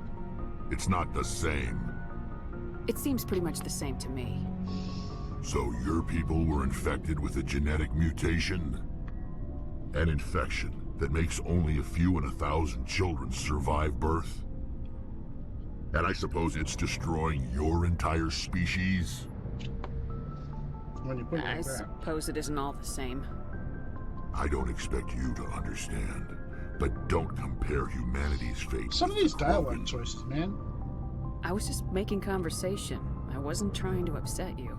It's not the same. It seems pretty much the same to me. So your people were infected with a genetic mutation? An infection that makes only a few in 1,000 children survive birth? And I suppose it's destroying your entire species? When you put it I like that. suppose it isn't all the same. I don't expect you to understand, but don't compare humanity's fate. Some of these dialogue choices, man. I was just making conversation. I wasn't trying to upset you.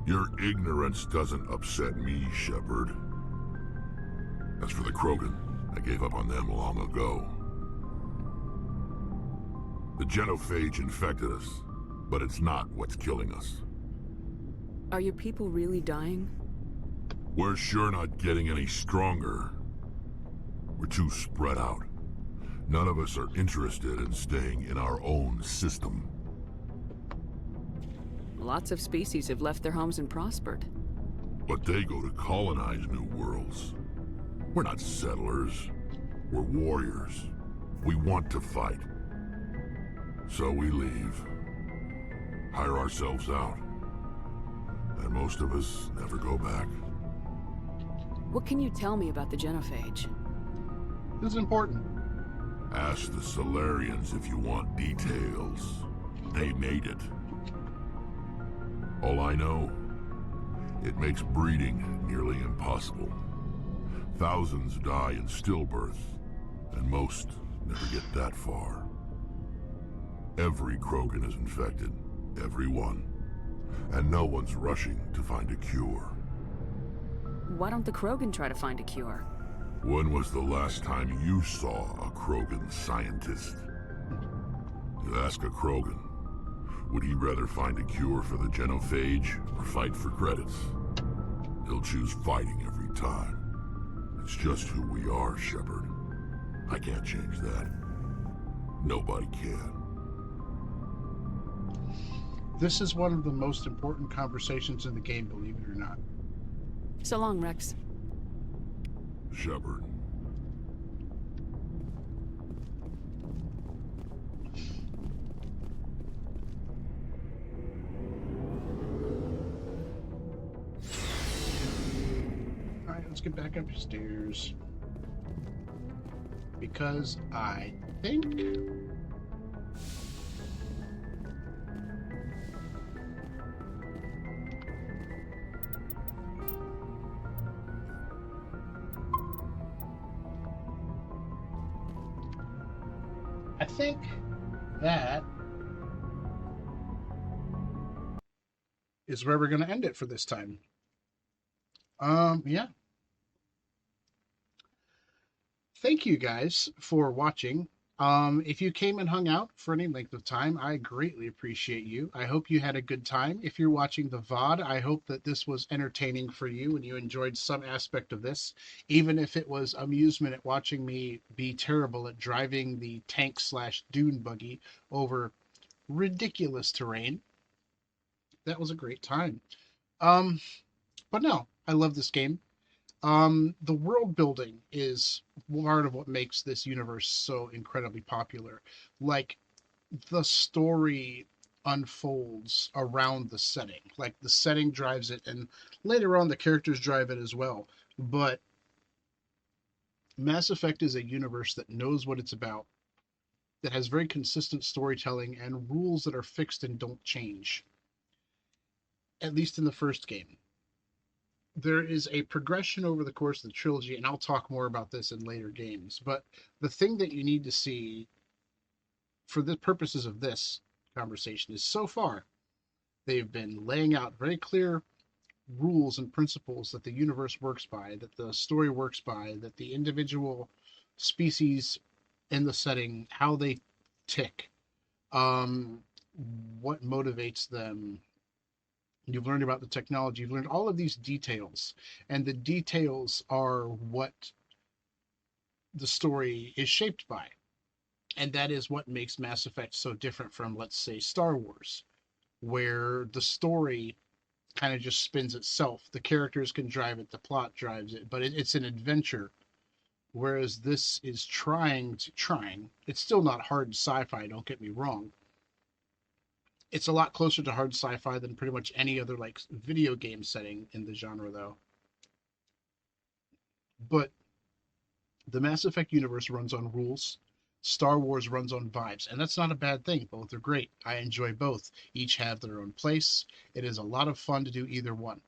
Your ignorance doesn't upset me, Shepard. As for the Krogan, I gave up on them long ago. The genophage infected us, but it's not what's killing us. Are your people really dying? We're sure not getting any stronger. We're too spread out. None of us are interested in staying in our own system. Lots of species have left their homes and prospered. But they go to colonize new worlds. We're not settlers. We're warriors. We want to fight. So we leave. Hire ourselves out. And most of us never go back. What can you tell me about the genophage? This is important. Ask the Solarians if you want details. They made it. All I know, it makes breeding nearly impossible. Thousands die in stillbirth, and most never get that far. Every Krogan is infected, every one. And no one's rushing to find a cure. Why don't the Krogan try to find a cure? When was the last time you saw a Krogan scientist? You ask a Krogan, Would he rather find a cure for the genophage or fight for credits? He'll choose fighting every time. It's just who we are, Shepard. I can't change that. Nobody can. This is one of the most important conversations in the game, believe it or not. So long, Rex. Shepard. Alright, let's get back upstairs. Because I think... that is where we're going to end it for this time. Yeah. Thank you guys for watching. If you came and hung out for any length of time, I greatly appreciate you. I hope you had a good time. If you're watching the VOD, I hope that this was entertaining for you and you enjoyed some aspect of this, even if it was amusement at watching me be terrible at driving the tank/dune buggy over ridiculous terrain. That was a great time. But no, I love this game. The world building is part of what makes this universe so incredibly popular. Like, the story unfolds around the setting. Like, the setting drives it, and later on the characters drive it as well. But Mass Effect is a universe that knows what it's about, that has very consistent storytelling and rules that are fixed and don't change. At least in the first game. There is a progression over the course of the trilogy, and I'll talk more about this in later games. But the thing that you need to see for the purposes of this conversation is, so far, they've been laying out very clear rules and principles that the universe works by, that the story works by, that the individual species in the setting, how they tick, what motivates them. You've learned about the technology. You've learned all of these details. And the details are what the story is shaped by. And that is what makes Mass Effect so different from, let's say, Star Wars, where the story kind of just spins itself. The characters can drive it, the plot drives it, but it's an adventure. Whereas this is trying. It's still not hard sci-fi, don't get me wrong. It's a lot closer to hard sci-fi than pretty much any other like video game setting in the genre, though. But the Mass Effect universe runs on rules. Star Wars runs on vibes, and that's not a bad thing. Both are great. I enjoy both. Each have their own place. It is a lot of fun to do either one.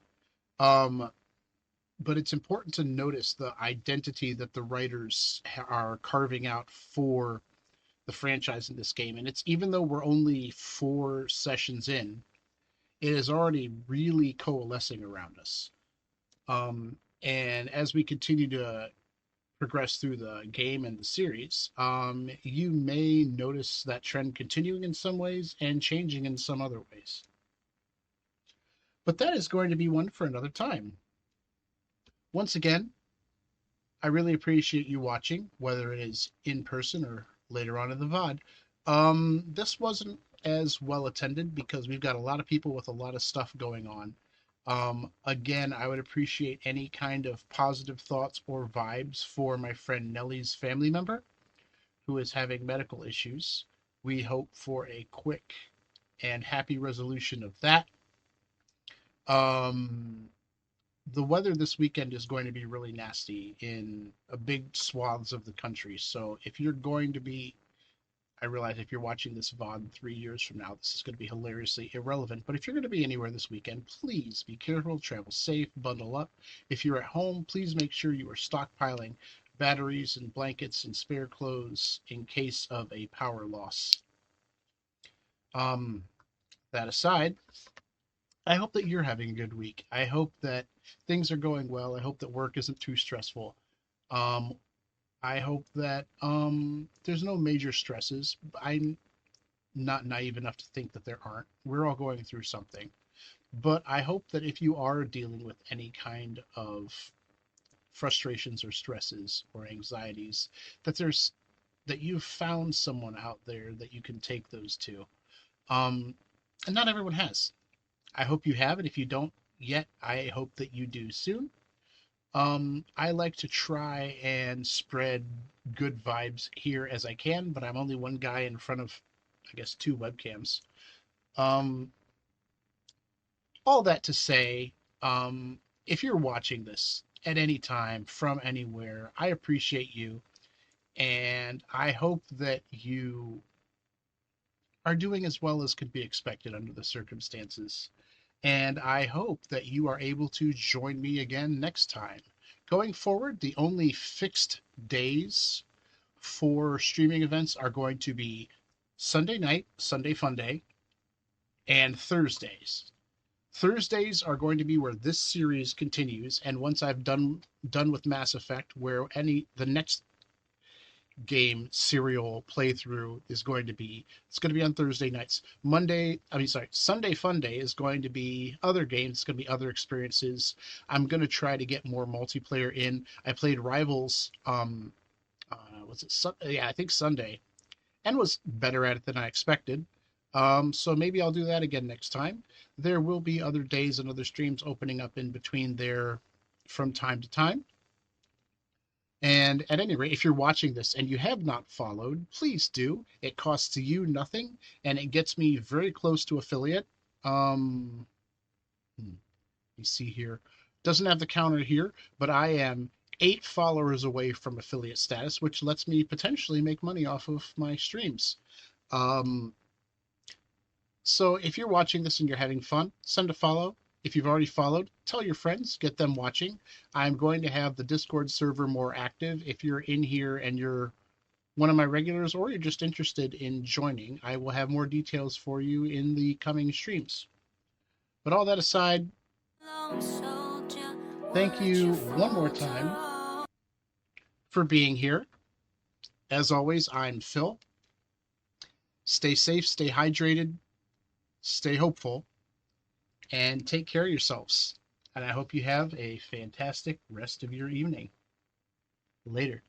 But it's important to notice the identity that the writers are carving out for the franchise in this game. And it's, even though we're only 4 sessions in, it is already really coalescing around us. And as we continue to progress through the game and the series, you may notice that trend continuing in some ways and changing in some other ways. But that is going to be one for another time. Once again, I really appreciate you watching, whether it is in person or later on in the VOD. This wasn't as well attended because we've got a lot of people with a lot of stuff going on. Again, I would appreciate any kind of positive thoughts or vibes for my friend Nellie's family member who is having medical issues. We hope for a quick and happy resolution of that. The weather this weekend is going to be really nasty in a big swaths of the country. So if you're going to be, I realize if you're watching this VOD 3 years from now, this is going to be hilariously irrelevant. But if you're going to be anywhere this weekend, please be careful, travel safe, bundle up. If you're at home, please make sure you are stockpiling batteries and blankets and spare clothes in case of a power loss. That aside, I hope that you're having a good week. I hope that things are going well. I hope that work isn't too stressful. I hope that there's no major stresses. I not naive enough to think that there aren't. We're all going through something. But I hope that if you are dealing with any kind of frustrations or stresses or anxieties, that you've found someone out there that you can take those to. And not everyone has. I hope you have, and if you don't yet, I hope that you do soon. I like to try and spread good vibes here as I can, but I'm only one guy in front of, I guess, 2 webcams. All that to say, if you're watching this at any time from anywhere, I appreciate you, and I hope that you are doing as well as could be expected under the circumstances. And I hope that you are able to join me again next time. Going forward, the only fixed days for streaming events are going to be Sunday night, Sunday Fun Day, and Thursdays. Thursdays are going to be where this series continues, and once I've done with Mass Effect, where the next game serial playthrough is going to be, it's going to be on Thursday nights. Sunday Fun Day is going to be other games, it's going to be other experiences. I'm going to try to get more multiplayer in. I played Rivals, I think Sunday, and was better at it than I expected. So maybe I'll do that again next time. There will be other days and other streams opening up in between there from time to time. And at any rate, if you're watching this and you have not followed, please do. It costs you nothing, and it gets me very close to affiliate. You see here, doesn't have the counter here, but I am 8 followers away from affiliate status, which lets me potentially make money off of my streams. So if you're watching this and you're having fun, send a follow. If you've already followed, tell your friends, get them watching. I'm going to have the Discord server more active. If you're in here and you're one of my regulars or you're just interested in joining, I will have more details for you in the coming streams. But all that aside, thank you one more time for being here. As always, I'm Phil. Stay safe, stay hydrated, stay hopeful, and take care of yourselves. And I hope you have a fantastic rest of your evening. Later.